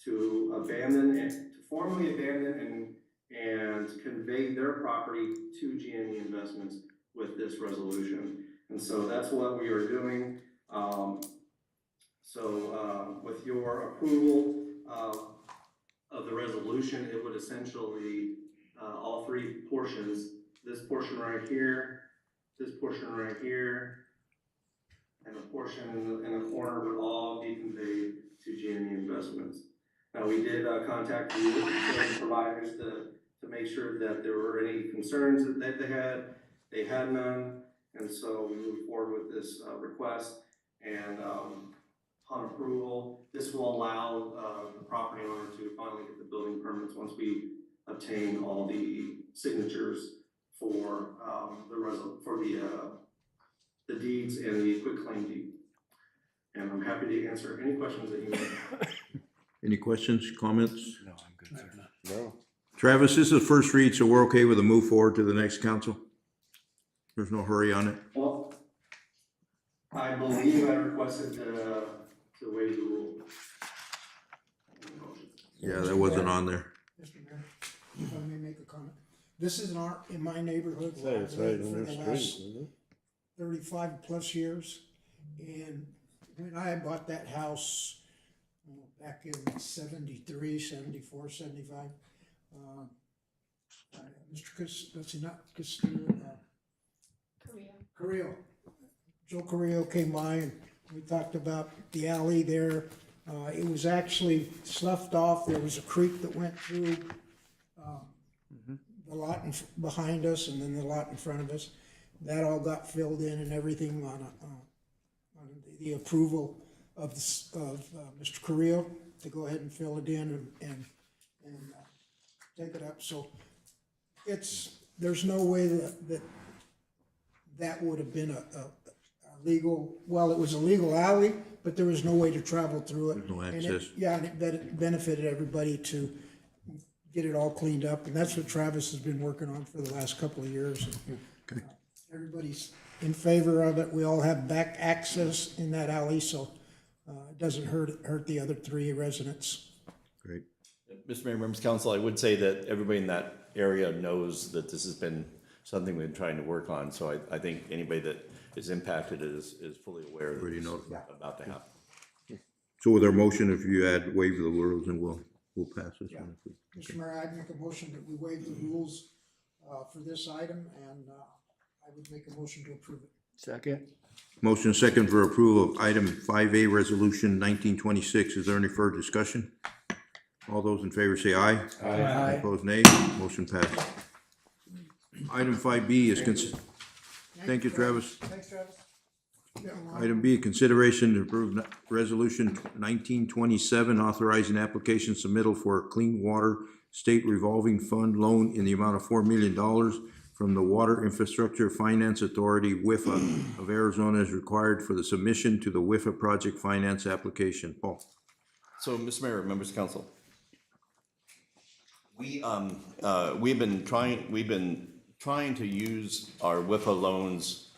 to abandon and to formally abandon and convey their property to GNE Investments with this resolution. And so that's what we are doing. With your approval of the resolution, it would essentially all 3 portions, this portion right here, this portion right here, and the portion in the corner would all be conveyed to GNE Investments. Now, we did contact the utility providers to make sure that there were any concerns that they had. They had none, and so we moved forward with this request. And upon approval, this will allow the property owner to finally get the building permits once we obtain all the signatures for the deeds and the quitclaim deed. And I'm happy to answer any questions that you may have. Any questions, comments? No, I'm good, sir. No. Travis, this is the first read, so we're okay with a move forward to the next council? There's no hurry on it? Well, I believe I requested to waive the rule. Yeah, that wasn't on there. Mr. Mayor, if I may make a comment. This is in my neighborhood Say where I've it's right lived on for their the street, last isn't it? 35 plus years. And when I bought that house back in 73, 74, 75, Carrillo. Joe Carrillo came by and we talked about the alley there. It was actually sloughed off. There was a creek that went through the lot behind us and then the lot in front of us. That all got filled in and everything on the approval of Mr. Carrillo to go ahead and fill it in and take it up. So there's no way that would have been a legal, well, it was a legal alley, but there was no way to travel through it. There's no And access. and it benefited everybody to get it all cleaned up, and that's what Travis has been working on for the last couple of years. And, everybody's in favor of it. We all have back access in that alley, so it doesn't hurt the other 3 residents. Great. Mr. Mayor, members of council, I would say that everybody in that area knows that this has been something we've been trying to work on, so I think anybody that is impacted is fully aware that Already this is notified. about to happen. So with our motion, if you add waive the rules, and we'll pass this one. Mr. Mayor, I'd make a motion that we waive the rules for this item, and I would make a motion to approve it. Second. Motion second for approval of item 5A, resolution 1926. Is there any further discussion? All those in favor say aye. Aye. Opposed, nay. Motion passed. Item 5B is, thank you, Travis. Thanks, Travis. Item B, consideration to approve resolution 1927, authorizing application submittal for a clean water state revolving fund loan in the amount of $4 million from the Water Infrastructure Finance Authority, WIFA of Arizona, is required for the submission to the WIFA project finance application. Paul. So, Mr. Mayor, members of council, we've been trying to use our WIFA loans,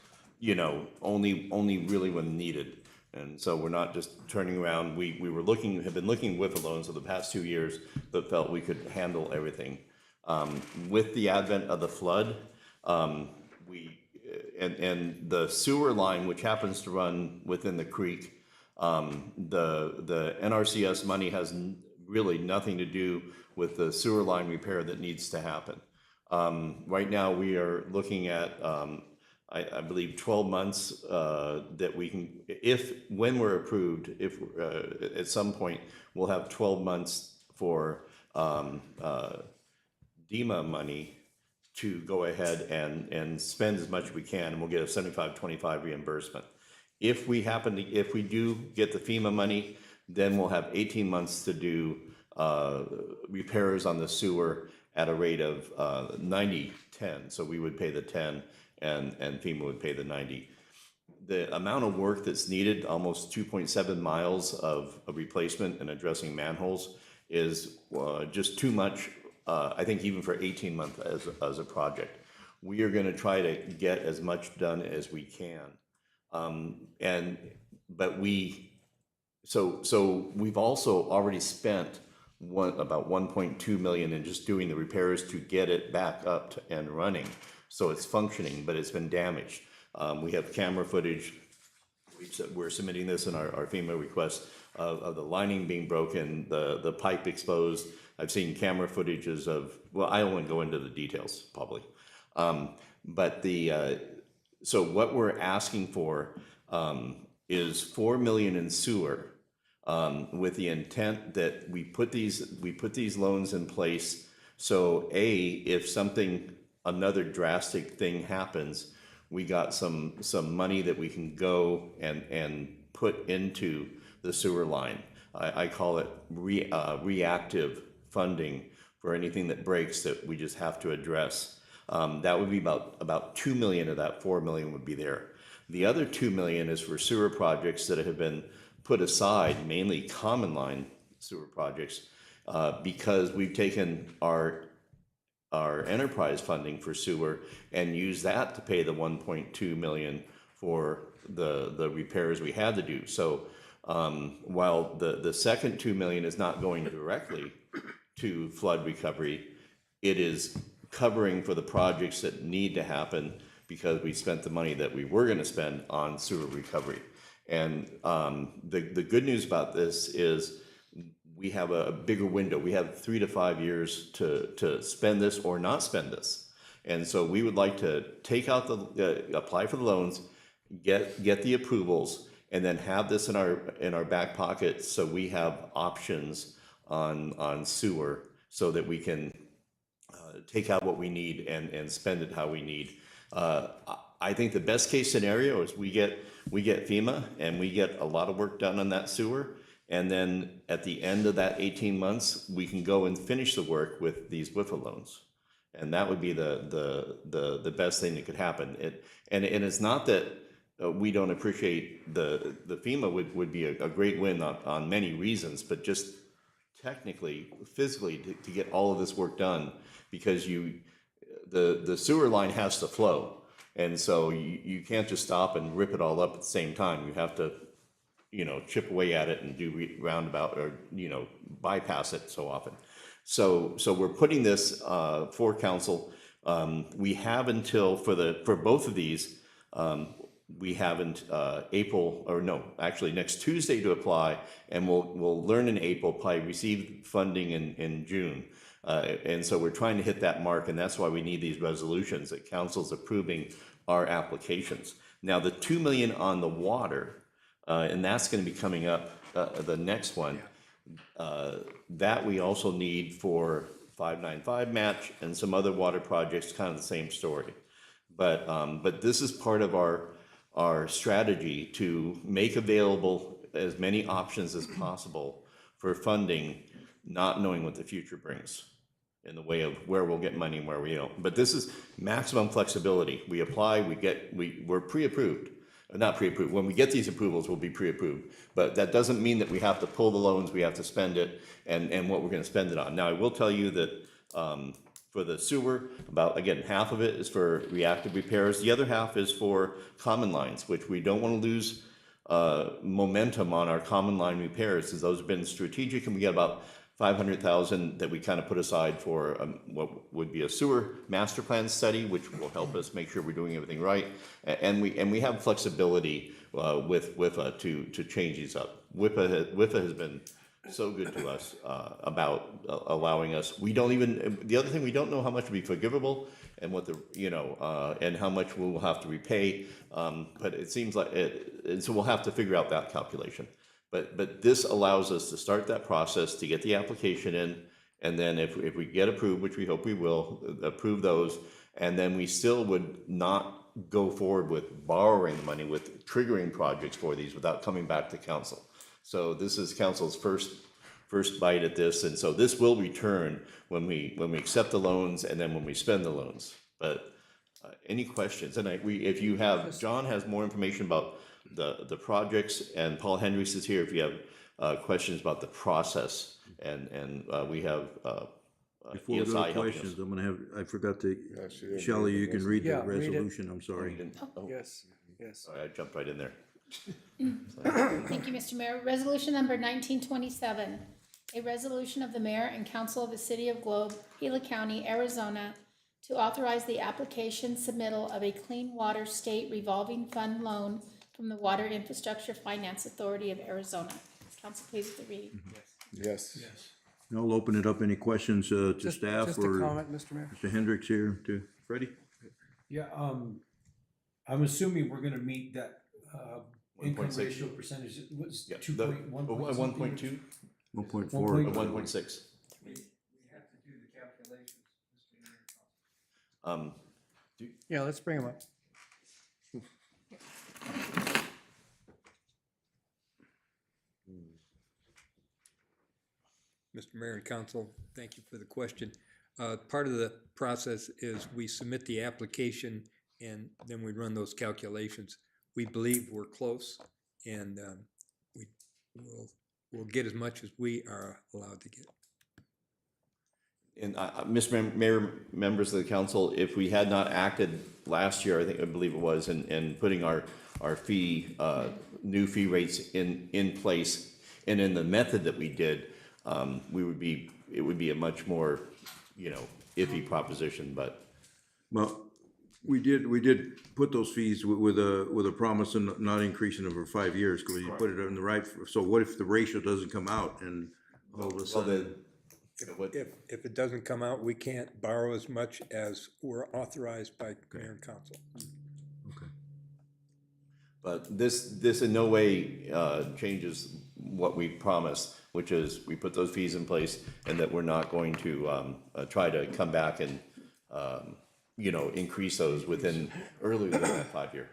only really when needed. And so we're not just turning around. We have been looking at WIFA loans for the past 2 years, but felt we could handle everything. With the advent of the flood, and the sewer line, which happens to run within the creek, the NRCS money has really nothing to do with the sewer line repair that needs to happen. Right now, we are looking at, I believe, 12 months that we can, when we're approved, at some point, we'll have 12 months for DEMA money to go ahead and spend as much as we can, and we'll get a 75-25 reimbursement. If we do get the FEMA money, then we'll have 18 months to do repairs on the sewer at a rate of 90-10. So we would pay the 10 and FEMA would pay the 90. The amount of work that's needed, almost 2.7 miles of replacement and addressing manholes, is just too much, I think, even for 18 months as a project. We are going to try to get as much done as we can. So we've also already spent about 1.2 million in just doing the repairs to get it back up and running. So it's functioning, but it's been damaged. We have camera footage. We're submitting this in our FEMA request of the lining being broken, the pipe exposed. I've seen camera footages of, well, I don't want to go into the details probably. So what we're asking for is 4 million in sewer, with the intent that we put these loans in place. So if another drastic thing happens, we got some money that we can go and put into the sewer line. I call it reactive funding for anything that breaks that we just have to address. That would be about 2 million of that 4 million would be there. The other 2 million is for sewer projects that have been put aside, mainly common line sewer projects, because we've taken our enterprise funding for sewer and used that to pay the 1.2 million for the repairs we had to do. So while the second 2 million is not going directly to flood recovery. It is covering for the projects that need to happen because we spent the money that we were gonna spend on sewer recovery. And the good news about this is we have a bigger window. We have 3 to 5 years to spend this or not spend this. And so we would like to take out apply for the loans, get the approvals, and then have this in our back pocket so we have options on sewer so that we can take out what we need and spend it how we need. I think the best case scenario is we get FEMA and we get a lot of work done on that sewer. And then at the end of that 18 months, we can go and finish the work with these WIFA loans. And that would be the best thing that could happen. And it's not that we don't appreciate the FEMA would be a great win on many reasons, but just technically, physically, to get all of this work done, because the sewer line has to flow. And so you can't just stop and rip it all up at the same time. You have to, chip away at it and do roundabout or, bypass it so often. So we're putting this for council. We have until, for both of these, we haven't next Tuesday to apply, and we'll learn in April, probably receive funding in June. And so we're trying to hit that mark, and that's why we need these resolutions that council's approving our applications. Now, the 2 million on the water, and that's gonna be coming up, the next one, that we also need for 595 match and some other water projects, kind of the same story. But this is part of our strategy to make available as many options as possible for funding, not knowing what the future brings in the way of where we'll get money and where we don't. But this is maximum flexibility. We apply, we're pre-approved. Not pre-approved. When we get these approvals, we'll be pre-approved. But that doesn't mean that we have to pull the loans, we have to spend it, and what we're gonna spend it on. Now, I will tell you that for the sewer, about, again, half of it is for reactive repairs. The other half is for common lines, which we don't wanna lose momentum on our common line repairs, as those have been strategic, and we got about 500,000 that we kind of put aside for what would be a sewer master plan study, which will help us make sure we're doing everything right. And we have flexibility with WIFA to change these up. WIFA has been so good to us about allowing us. The other thing, we don't know how much will be forgivable and what and how much we'll have to repay. But it seems like and so we'll have to figure out that calculation. But this allows us to start that process, to get the application in, and then if we get approved, which we hope we will, approve those, and then we still would not go forward with borrowing money, with triggering projects for these without coming back to council. So this is council's first bite at this, and so this will return when we accept the loans and then when we spend the loans. But any questions? And John has more information about the projects, and Paul Hendricks is here if you have questions about the process, and we have Before we go ESI to helping us. questions, I forgot to, she didn't Shelley, read you it. can read the Yeah, read it. resolution, I'm sorry. Yes. Sorry, I jumped right in there. Thank you, Mr. Mayor. Resolution number 1927, a resolution of the mayor and council of the city of Globe, Gila County, Arizona, to authorize the application submittal of a clean water state revolving fund loan from the Water Infrastructure Finance Authority of Arizona. Council, please with the reading. Yes. And I'll open it up, any questions to Just staff a or comment, Mr. Mayor. Mr. Hendricks here to Freddie? Yeah, I'm assuming we're gonna meet that, income 1.6. ratio percentage, it was Yeah, 2.1. 1.2, 1.4. 1.6. We have to do the calculations, Mr. Mayor. Yeah, let's bring him up. Mr. Mayor and Council, thank you for the question. Part of the process is we submit the application and then we run those calculations. We believe we're close, and we'll get as much as we are allowed to get. And Mr. Mayor, members of the council, if we had not acted last year, I believe it was, in putting our fee, new fee rates in place, and in the method that we did, it would be a much more, iffy proposition, but. Well, we did put those fees with a promise of not increasing them for 5 years, because you put it in the right, so what if the ratio doesn't come out and all of a sudden? If it doesn't come out, we can't borrow as much as we're authorized by mayor and council. But this in no way changes what we promised, which is we put those fees in place and that we're not going to try to come back and, increase those earlier than that 5 year.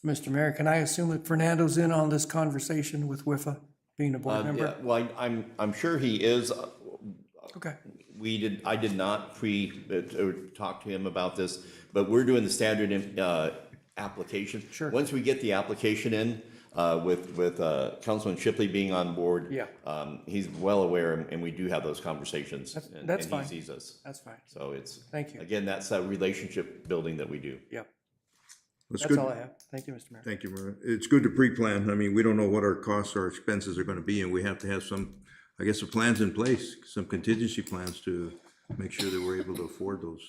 Mr. Mayor, can I assume that Fernando's in on this conversation with WIFA, being a board member? Yeah, well, I'm sure he is. Okay. I did not talk to him about this, but we're doing the standard application. Sure. Once we get the application in, with Councilman Shipley being on board. Yeah. He's well aware, and we do have those conversations. That's and fine. he sees us. That's fine. So it's. Thank you. Again, that's a relationship building that we do. Yep. That's That's good. all I have. Thank you, Mr. Mayor. Thank you, Maria. It's good to pre-plan. I mean, we don't know what our costs or expenses are gonna be, and we have to have some, I guess, some plans in place, some contingency plans to make sure that we're able to afford those.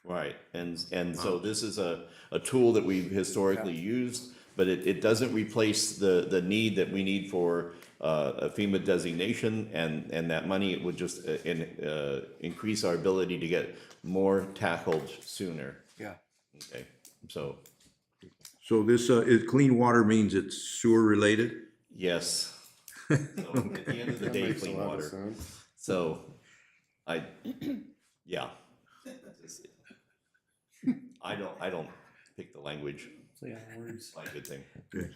Right, and so this is a tool that we've historically used, but it doesn't replace the need that we need for a FEMA designation, and that money would just increase our ability to get more tackled sooner. Yeah. Okay, so. So this, clean water means it's sewer related? Yes. So at the end of the day, makes a clean lot of water. sense. So, yeah. I don't pick the language. Yeah, words. Like a good thing. Okay.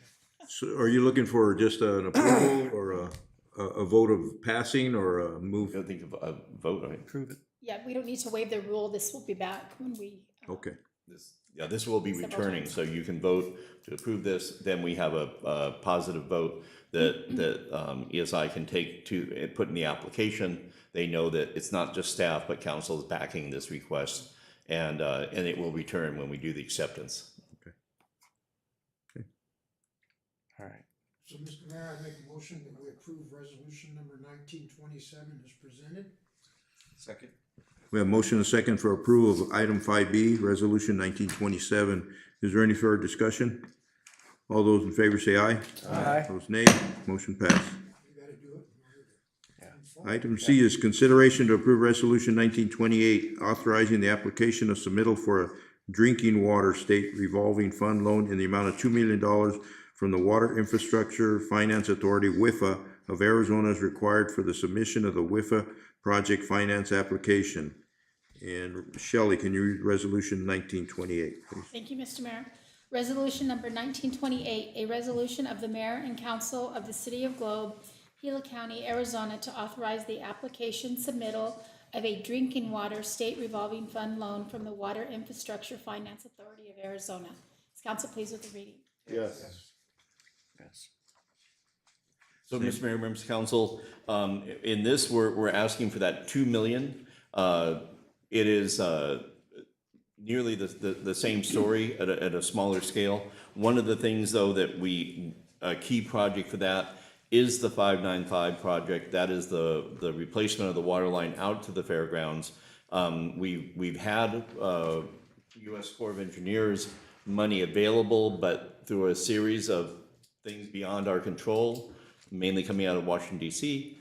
So are you looking for just an approval or a vote of passing or a move? I don't think of a vote, right? Prove it. Yeah, we don't need to waive the rule. This will be back when we. Okay. This will be returning, so you can vote to approve this, then we have a positive vote that ESI can take to put in the application. They know that it's not just staff, but council is backing this request, and it will return when we do the acceptance. All right. So, Mr. Mayor, I make a motion that we approve resolution number 1927 as presented. Second. We have motion and a second for approval of item 5B, resolution 1927. Is there any further discussion? All those in favor say aye. Aye. Those nay. Motion passed. You gotta do it. Item C is consideration to approve resolution 1928, authorizing the application of submittal for a drinking water state revolving fund loan in the amount of $2 million from the Water Infrastructure Finance Authority, WIFA, of Arizona as required for the submission of the WIFA project finance application. And Shelley, can you read resolution 1928, please? Thank you, Mr. Mayor. Resolution number 1928, a resolution of the mayor and council of the city of Globe, Gila County, Arizona, to authorize the application submittal of a drinking water state revolving fund loan from the Water Infrastructure Finance Authority of Arizona. Is council pleased with the reading? Yes. Yes. So, Mr. Mayor, members of council, in this, we're asking for that 2 million. It is nearly the same story at a smaller scale. One of the things, though, that a key project for that is the 595 project. That is the replacement of the water line out to the fairgrounds. We've had U.S. Corps of Engineers money available, but through a series of things beyond our control, mainly coming out of Washington, D.C.,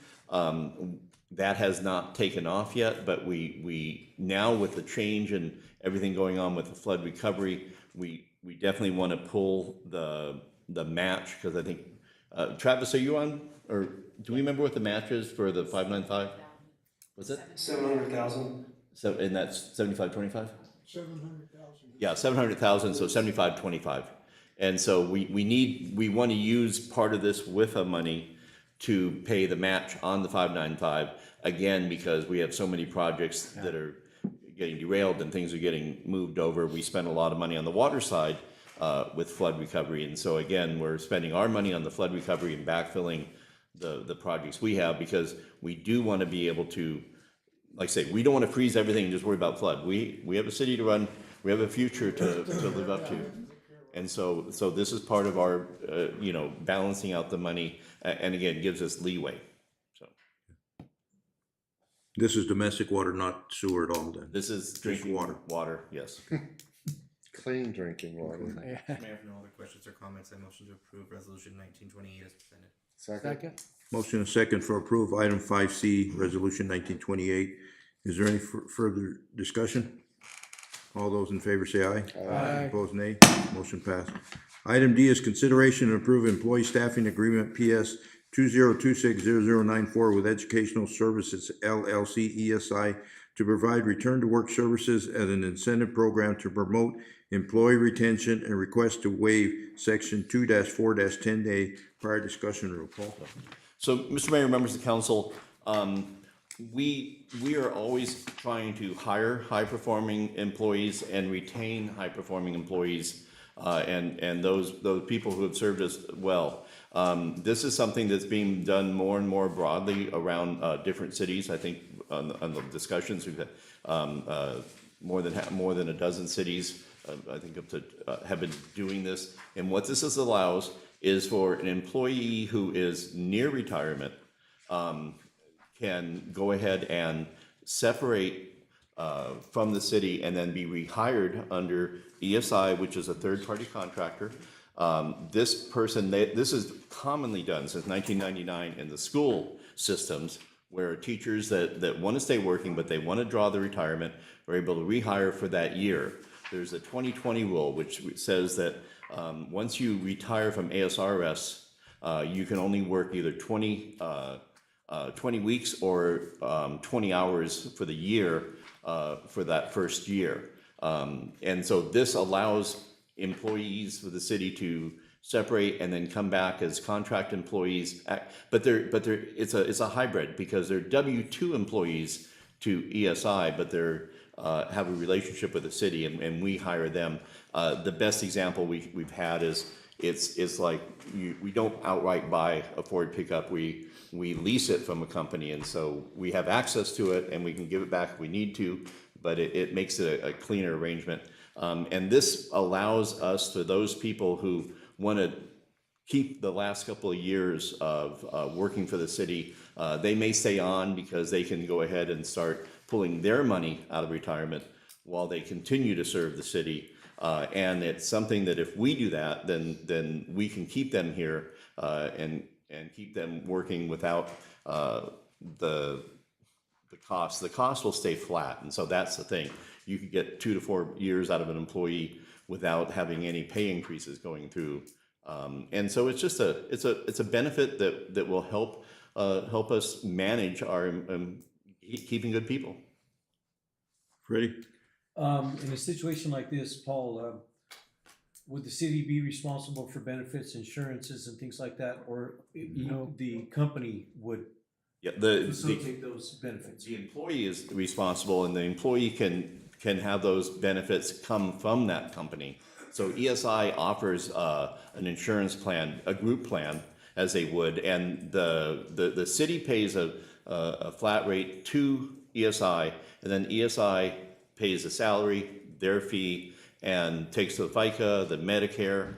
that has not taken off yet, but we now, with the change and everything going on with the flood recovery, we definitely want to pull the match, because I think, Travis, are you on, or do we remember what the match is for the 595? Was it? 700,000. So, and that's 7525? 700,000. Yeah, 700,000, so 7525. And so we want to use part of this WIFA money to pay the match on the 595, again, because we have so many projects that are getting derailed and things are getting moved over. We spend a lot of money on the water side with flood recovery, and so again, we're spending our money on the flood recovery and backfilling the projects we have, because we do want to be able to, like I say, we don't want to freeze everything and just worry about flood. We have a city to run, we have a future to live up to. And so this is part of our, you know, balancing out the money, and again, gives us leeway, so. This is domestic water, not sewer at all then? This is drinking water, yes. Clean drinking water. Yeah. Mayor, if no other questions or comments, I motion to approve resolution 1928 as presented. Second? Motion and second for approve item 5C, resolution 1928. Is there any further discussion? All those in favor say aye. Aye. Opposed, nay. Motion passed. Item D is consideration to approve employee staffing agreement PS 20260094 with Educational Services LLC ESI to provide return to work services as an incentive program to promote employee retention and request to waive section 2-4-10A prior discussion rule. Paul? So, Mr. Mayor, members of the council, we are always trying to hire high-performing employees and retain high-performing employees, and those people who have served us well. This is something that's being done more and more broadly around different cities. I think on the discussions we've had, more than a dozen cities, I think up to have been doing this. And what this allows is for an employee who is near retirement can go ahead and separate from the city and then be rehired under ESI, which is a third-party contractor. This person, this is commonly done since 1999 in the school systems, where teachers that want to stay working but they want to draw the retirement are able to rehire for that year. There's a 2020 rule which says that once you retire from ASRS, you can only work either 20 weeks or 20 hours for the year for that first year. And so this allows employees for the city to separate and then come back as contract employees. But it's a hybrid because they're W-2 employees to ESI, but they're have a relationship with the city, and we hire them. The best example we've had is it's like we don't outright buy a Ford pickup. We lease it from a company, and so we have access to it, and we can give it back if we need to. But it makes it a cleaner arrangement, and this allows us, for those people who want to keep the last couple of years of working for the city, they may stay on because they can go ahead and start pulling their money out of retirement while they continue to serve the city. And it's something that if we do that, then we can keep them here and keep them working without the cost. The cost will stay flat, and so that's the thing. You could get 2 to 4 years out of an employee without having any pay increases going through. And so it's just it's a benefit that will help us manage our keeping good people. Freddie? In a situation like this, Paul, would the city be responsible for benefits, insurances, and things like that, or the company would facilitate those benefits? The employee is responsible, and the employee can have those benefits come from that company. So ESI offers an insurance plan, a group plan, as they would, and the city pays a flat rate to ESI, and then ESI pays a salary, their fee, and takes the FICA, the Medicare.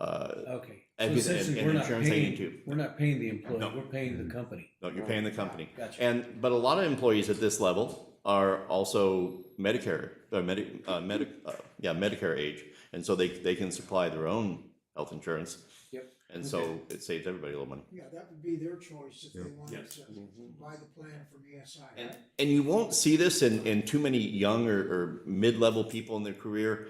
Okay. So And essentially, we're not paying the employee, No. we're paying the company. No, you're paying the company. Gotcha. But a lot of employees at this level are also Medicare, or Medicare age, and so they can supply their own health insurance. Yep. And so it saves everybody a little money. Yeah, that would be their choice if they wanted Yes. to buy the plan from ESI. And you won't see this in too many young or mid-level people in their career.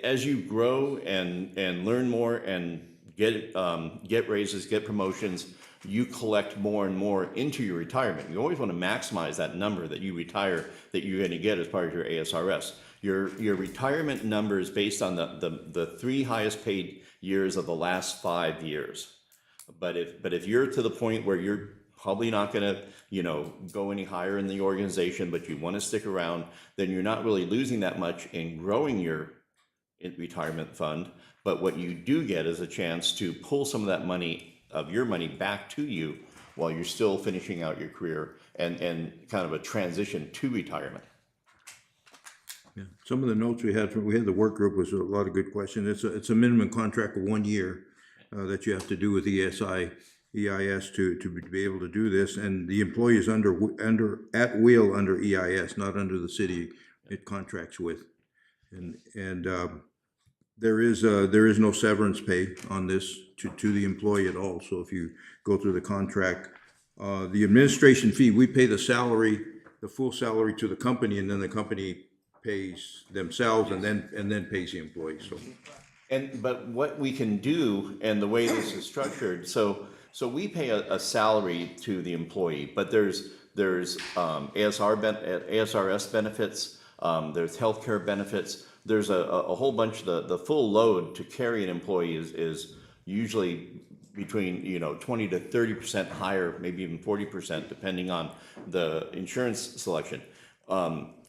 As you grow and learn more and get raises, get promotions, you collect more and more into your retirement. You always want to maximize that number that you retire, that you're going to get as part of your ASRS. Your retirement number is based on the 3 highest paid years of the last 5 years. But if you're to the point where you're probably not going to go any higher in the organization, but you want to stick around, then you're not really losing that much in growing your retirement fund. But what you do get is a chance to pull some of that money, of your money, back to you while you're still finishing out your career and kind of a transition to retirement. Yeah, some of the notes we had the work group was a lot of good questions. It's a minimum contract of 1 year that you have to do with EIS to be able to do this, and the employee is at will under EIS, not under the city it contracts with, and there is no severance pay on this to the employee at all. So if you go through the contract, the administration fee, we pay the full salary to the company, and then the company pays themselves and then pays the employee. But what we can do, and the way this is structured, so we pay a salary to the employee, but there's ASRS benefits, there's healthcare benefits, there's a whole bunch. The full load to carry an employee is usually between 20 to 30% higher, maybe even 40%, depending on the insurance selection.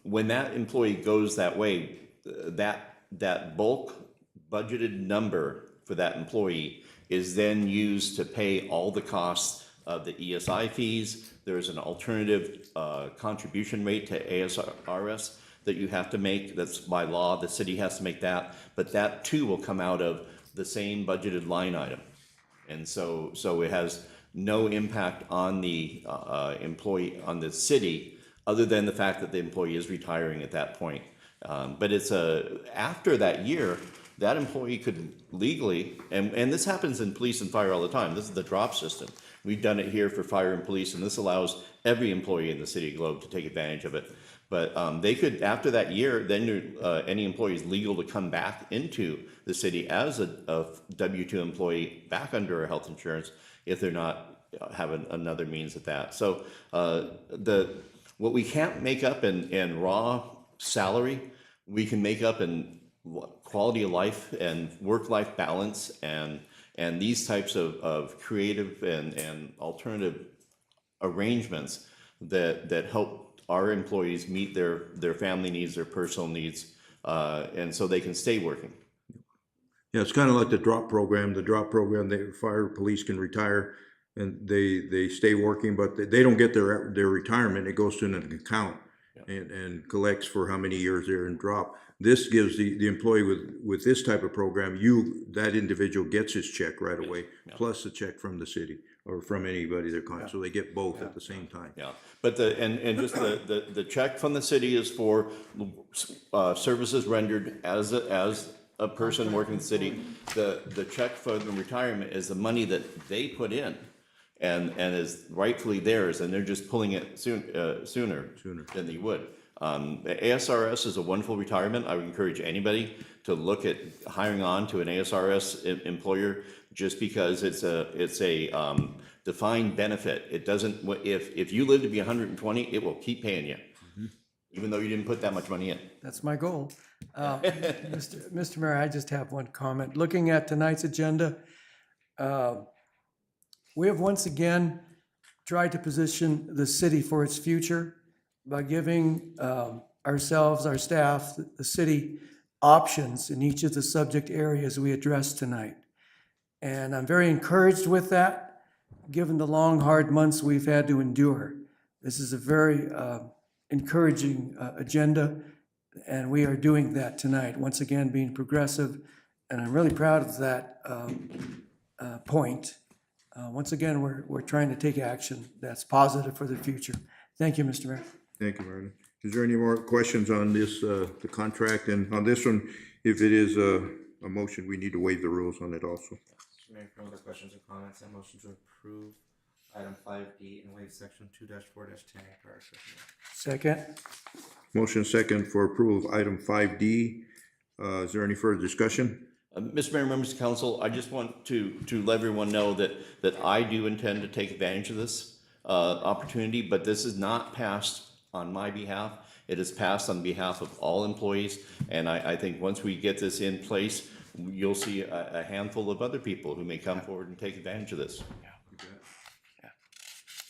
When that employee goes that way, that bulk budgeted number for that employee is then used to pay all the costs of the ESI fees. There's an alternative contribution rate to ASRS that you have to make. That's by law, the city has to make that, but that too will come out of the same budgeted line item. And so it has no impact on the employee, on the city, other than the fact that the employee is retiring at that point. But it's after that year, that employee could legally, and this happens in police and fire all the time. This is the drop system. We've done it here for fire and police, and this allows every employee in the city of Globe to take advantage of it. But they could, after that year, then any employee is legal to come back into the city as a W-2 employee back under health insurance if they're not having another means of that. So what we can't make up in raw salary, we can make up in quality of life and work-life balance and these types of creative and alternative arrangements that help our employees meet their family needs, their personal needs, and so they can stay working. Yeah, it's kind of like the drop program. The drop program, the fire, police can retire and they stay working, but they don't get their retirement. It goes to an account and collects for how many years they're in drop. This gives the employee with this type of program, that individual gets his check right away, plus a check from the city or from anybody they're calling. So they get both at the same time. Yeah, but the check from the city is for services rendered as a person working in the city. The check for the retirement is the money that they put in and is rightfully theirs, and they're just pulling it sooner than they would. ASRS is a wonderful retirement. I would encourage anybody to look at hiring on to an ASRS employer, just because it's a defined benefit. It doesn't, if you live to be 120, it will keep paying you, even though you didn't put that much money in. That's my goal. Mr. Mayor, I just have one comment. Looking at tonight's agenda, we have once again tried to position the city for its future by giving ourselves, our staff, the city options in each of the subject areas we addressed tonight. And I'm very encouraged with that, given the long, hard months we've had to endure. This is a very encouraging agenda, and we are doing that tonight, once again being progressive, and I'm really proud of that point. Once again, we're trying to take action that's positive for the future. Thank you, Mr. Mayor. Thank you, Martin. Is there any more questions on this, the contract? And on this one, if it is a motion, we need to waive the rules on it also. Mr. Mayor, for other questions or comments, I motion to approve item 5D and waive section 2-4-10 prior session. Second. Motion second for approval of item 5D. Is there any further discussion? Mr. Mayor, members of council, I just want to let everyone know that I do intend to take advantage of this opportunity, but this is not passed on my behalf. It is passed on behalf of all employees, and I think once we get this in place, you'll see a handful of other people who may come forward and take advantage of this.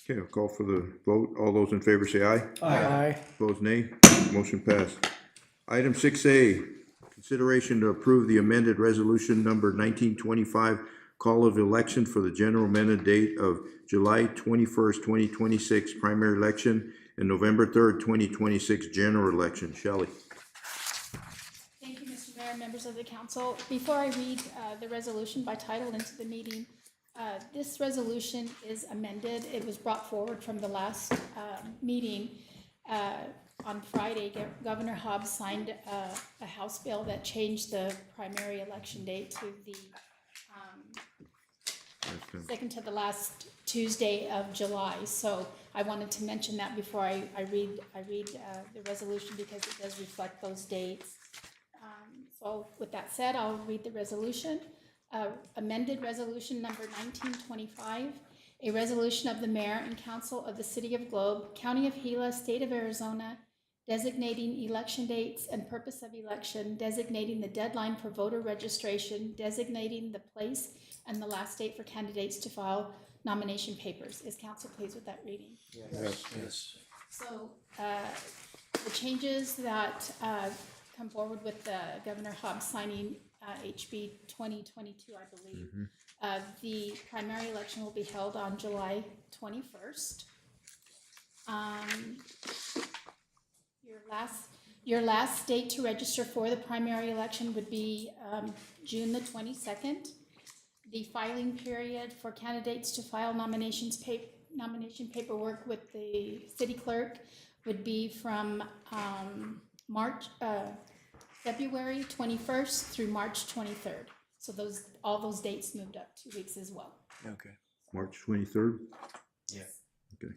Okay, I'll call for the vote. All those in favor say aye. Aye. Opposed, nay. Motion passed. Item 6A, consideration to approve the amended resolution number 1925, call of election for the general amended date of July 21st, 2026 primary election and November 3rd, 2026 general election. Shelley. Mayor, members of the council, before I read the resolution by title into the meeting, this resolution is amended. It was brought forward from the last meeting. On Friday, Governor Hobbs signed a House bill that changed the primary election date to the second to the last Tuesday of July. So I wanted to mention that before I read the resolution, because it does reflect those dates. So with that said, I'll read the resolution. Amended resolution number 1925, a resolution of the mayor and council of the city of Globe, county of Gila, state of Arizona, designating election dates and purpose of election, designating the deadline for voter registration, designating the place and the last date for candidates to file nomination papers. Is council pleased with that reading? Yes. So the changes that come forward with Governor Hobbs signing HB 2022, I believe. The primary election will be held on July 21st. Your last date to register for the primary election would be June the 22nd. The filing period for candidates to file nomination paperwork with the city clerk would be from February 21st through March 23rd. So all those dates moved up 2 weeks as well. Okay. March 23rd? Yeah. Okay.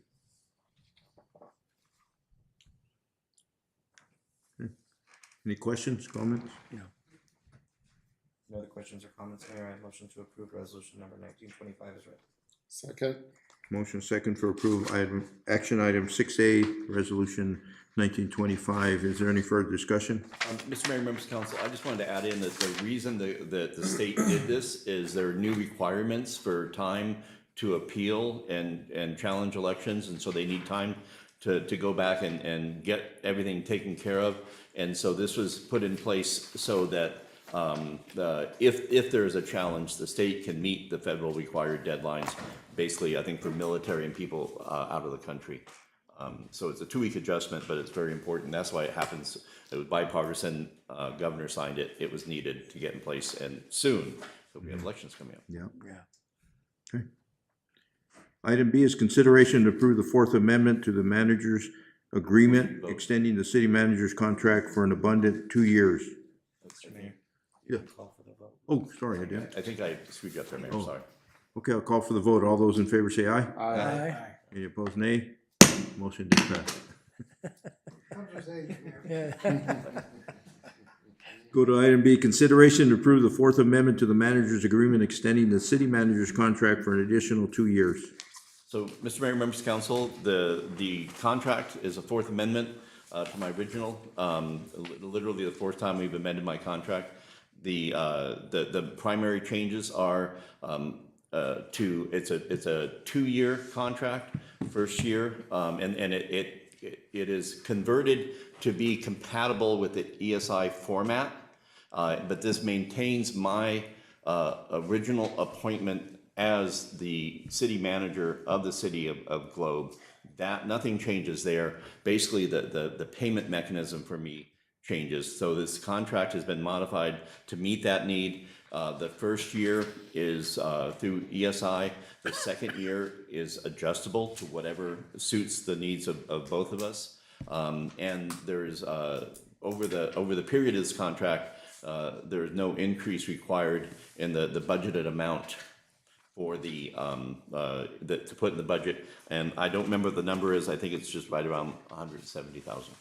Any questions, comments? No other questions or comments, Mayor? I motion to approve resolution number 1925 is read. Second. Motion second for action item 6A, resolution 1925. Is there any further discussion? Mr. Mayor, members of council, I just wanted to add in that the reason that the state did this is there are new requirements for time to appeal and challenge elections, and so they need time to go back and get everything taken care of. And so this was put in place so that if there is a challenge, the state can meet the federal required deadlines, basically, I think, for military and people out of the country. So it's a 2-week adjustment, but it's very important. That's why it happens. It was bipartisan. Governor signed it. It was needed to get in place, and soon, so we have elections coming up. Yeah. Okay. Item B is consideration to approve the Fourth Amendment to the manager's agreement, extending the city manager's contract for an abundant 2 years. Mr. Mayor? Yeah. Call for the vote. Oh, sorry, I did. I think I screwed you up there, Mayor, sorry. Okay, I'll call for the vote. All those in favor say aye. Aye. Any opposed, nay? Motion did pass. Comes with age, Mayor. Go to item B, consideration to approve the Fourth Amendment to the manager's agreement extending the city manager's contract for an additional 2 years. So, Mr. Mayor, members of council, the contract is a Fourth Amendment to my original, literally the fourth time we've amended my contract. The primary changes are it's a 2-year contract, first year, and it is converted to be compatible with the ESI format, but this maintains my original appointment as the city manager of the city of Globe. That nothing changes there. Basically, the payment mechanism for me changes. So this contract has been modified to meet that need. The first year is through ESI. The second year is adjustable to whatever suits the needs of both of us. And there's over the period of this contract, there is no increase required in the budgeted amount for to put in the budget. And I don't remember what the number is. I think it's just right around 170,000.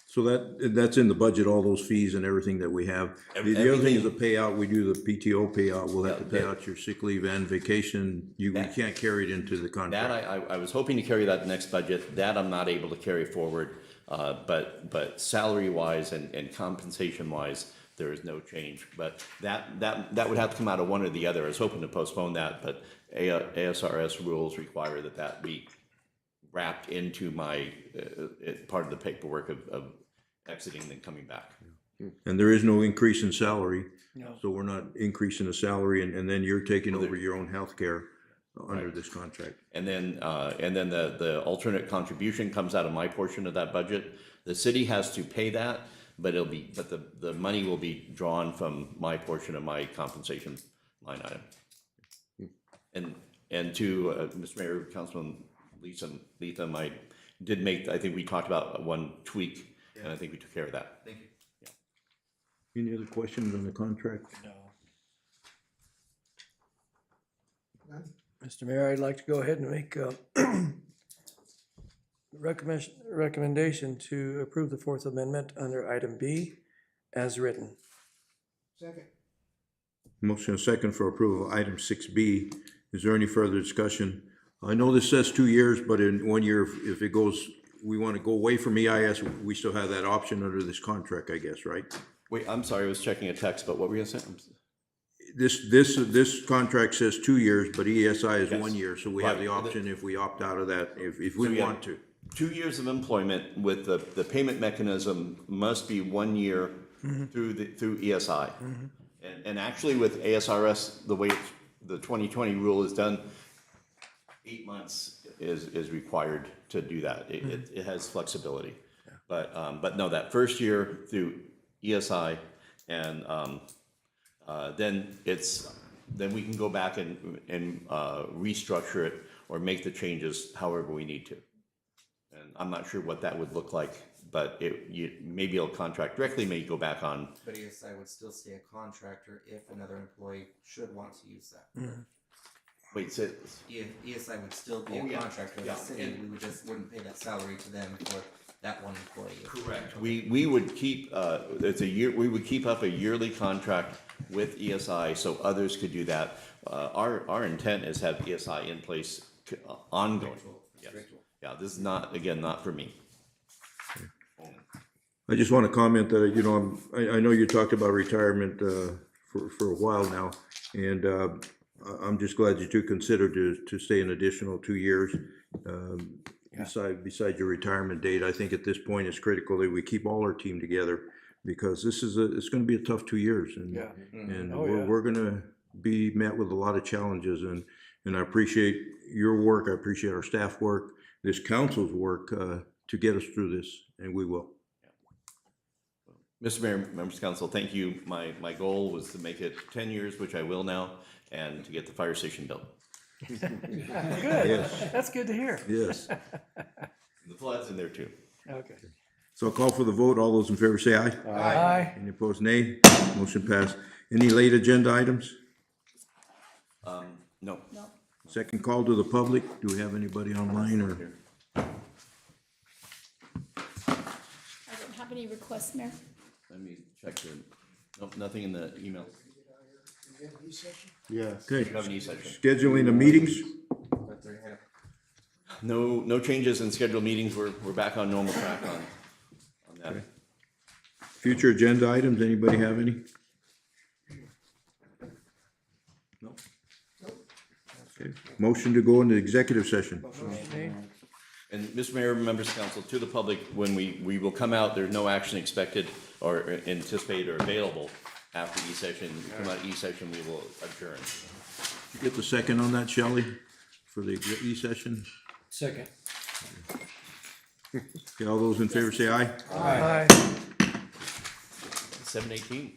So that's in the budget, all those fees and everything that we have. The other thing is the payout, we do the PTO payout, we'll have to pay out your sick leave and vacation. We can't carry it into the contract. That I was hoping to carry that next budget. That I'm not able to carry forward. But salary wise and compensation wise, there is no change. But that would have to come out of one or the other. I was hoping to postpone that, but ASRS rules require that be wrapped into my part of the paperwork of exiting and then coming back. And there is no increase in salary. No. So we're not increasing the salary, and then you're taking over your own health care under this contract. And then the alternate contribution comes out of my portion of that budget. The city has to pay that, but the money will be drawn from my portion of my compensation line item. And to, Mr. Mayor, Councilman Leatham, I think we talked about one tweak, and I think we took care of that. Thank you. Any other questions on the contract? Mr. Mayor, I'd like to go ahead and make a recommendation to approve the Fourth Amendment under item B as written. Second. Motion and second for approval of item 6B. Is there any further discussion? I know this says 2 years, but in 1 year, if it goes, we want to go away from EIS, we still have that option under this contract, I guess, right? Wait, I'm sorry, I was checking a text, but what were you gonna say? This contract says 2 years, but ESI is Yes. 1 year, so we have the Right. option if we opt out of that, if So we we have want to. 2 years of employment with the payment mechanism must be 1 year through ESI. And actually with ASRS, the way the 2020 rule is done, 8 months is required to do that. It has flexibility. But no, that first year through ESI, and then we can go back and restructure it or make the changes however we need to. And I'm not sure what that would look like, but maybe it'll contract directly, maybe go back on. But ESI would still stay a contractor if another employee should want to use that. Wait, say, ESI would still be Oh, a yeah. contractor of the Yeah. city, we wouldn't pay that salary to them for that one employee. correct. We would keep, we would keep up a yearly contract with ESI so others could do that. Our intent is have ESI in place ongoing. Yes. Yeah, this is not, again, not for me. I just want to comment that, you know, I know you talked about retirement for a while now, and I'm just glad that you considered to stay an additional 2 years besides your retirement date. I think at this point it's critical that we keep all our team together, because it's going to be a tough 2 years, and we're going to be met with a lot of challenges, and I appreciate your work, I appreciate our staff work, this council's work to get us through this, and we will. Mr. Mayor, members of council, thank you. My goal was to make it 10 years, which I will now, and to get the fire station built. Good, Yes. that's good to hear. Yes. The flood's in there too. Okay. So I'll call for the vote. All those in favor say aye. Aye. Any opposed, nay? Motion passed. Any late agenda items? No. Second call to the public. Do we have anybody online, or? I don't have any requests, Mayor. Let me check the, nope, nothing in the email. Yes. Okay, We have an e-session. scheduling the meetings. No changes in scheduled meetings. We're back on normal track on that. Future agenda items, anybody have any? No. Okay, motion to go into executive session. And Mr. Mayor, members of council, to the public, when we will come out, there's no action expected or anticipated or available after E-session. Come out of E-session, we will adjourn. Did you get the second on that, Shelley, for the E-session? Second. Okay, all those in favor say aye. Aye. 7:18.